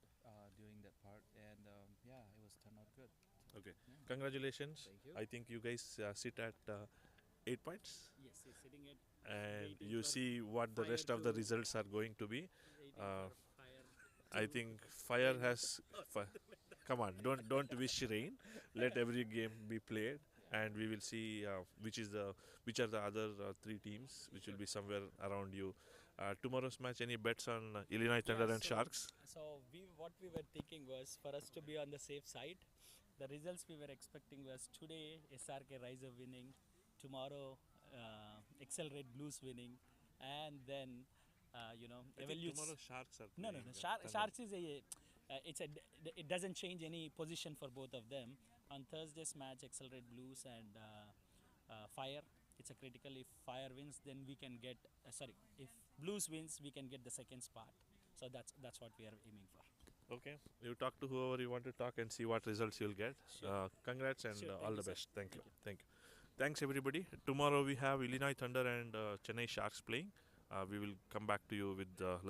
S7: during that part, and yeah, it was turned out good.
S3: Okay. Congratulations.
S4: Thank you.
S3: I think you guys sit at 8 points,
S4: Yes, he's sitting at
S3: and
S4: waiting
S3: you
S4: for
S3: see what the
S4: fire
S3: rest of the
S4: to-
S3: results are going to be.
S4: waiting
S3: Uh,
S4: for fire.
S3: I think fire has. Come on, don't wish rain. Let every game be played, and we will see which are the other 3 teams which will be somewhere around you. Tomorrow's match. Any bets on Illinois Thunder
S4: Yeah,
S3: and
S4: so-
S3: Sharks?
S4: So what we were thinking was for us to be on the safe side. The results we were expecting was today SRK Riser winning, tomorrow Accelerate Blues winning, and then
S3: I think
S4: Evolutes.
S3: tomorrow Sharks are
S4: No,
S3: playing, Thunder.
S4: Sharks is it doesn't change any position for both of them. On Thursday's match, Accelerate Blues and Fire. It's a critical. If Fire wins, then we can get. If Blues wins, we can get the second spot. So that's what we are aiming for.
S3: Okay, you talk to whoever you want to talk and see what results you'll get. Congrats and
S4: Sure, thank
S3: all
S4: you,
S3: the
S4: sir.
S3: best. Thank you.
S4: Thank you.
S3: Thanks everybody. Tomorrow we have Illinois Thunder and Chennai Sharks playing. We will come back to you with live.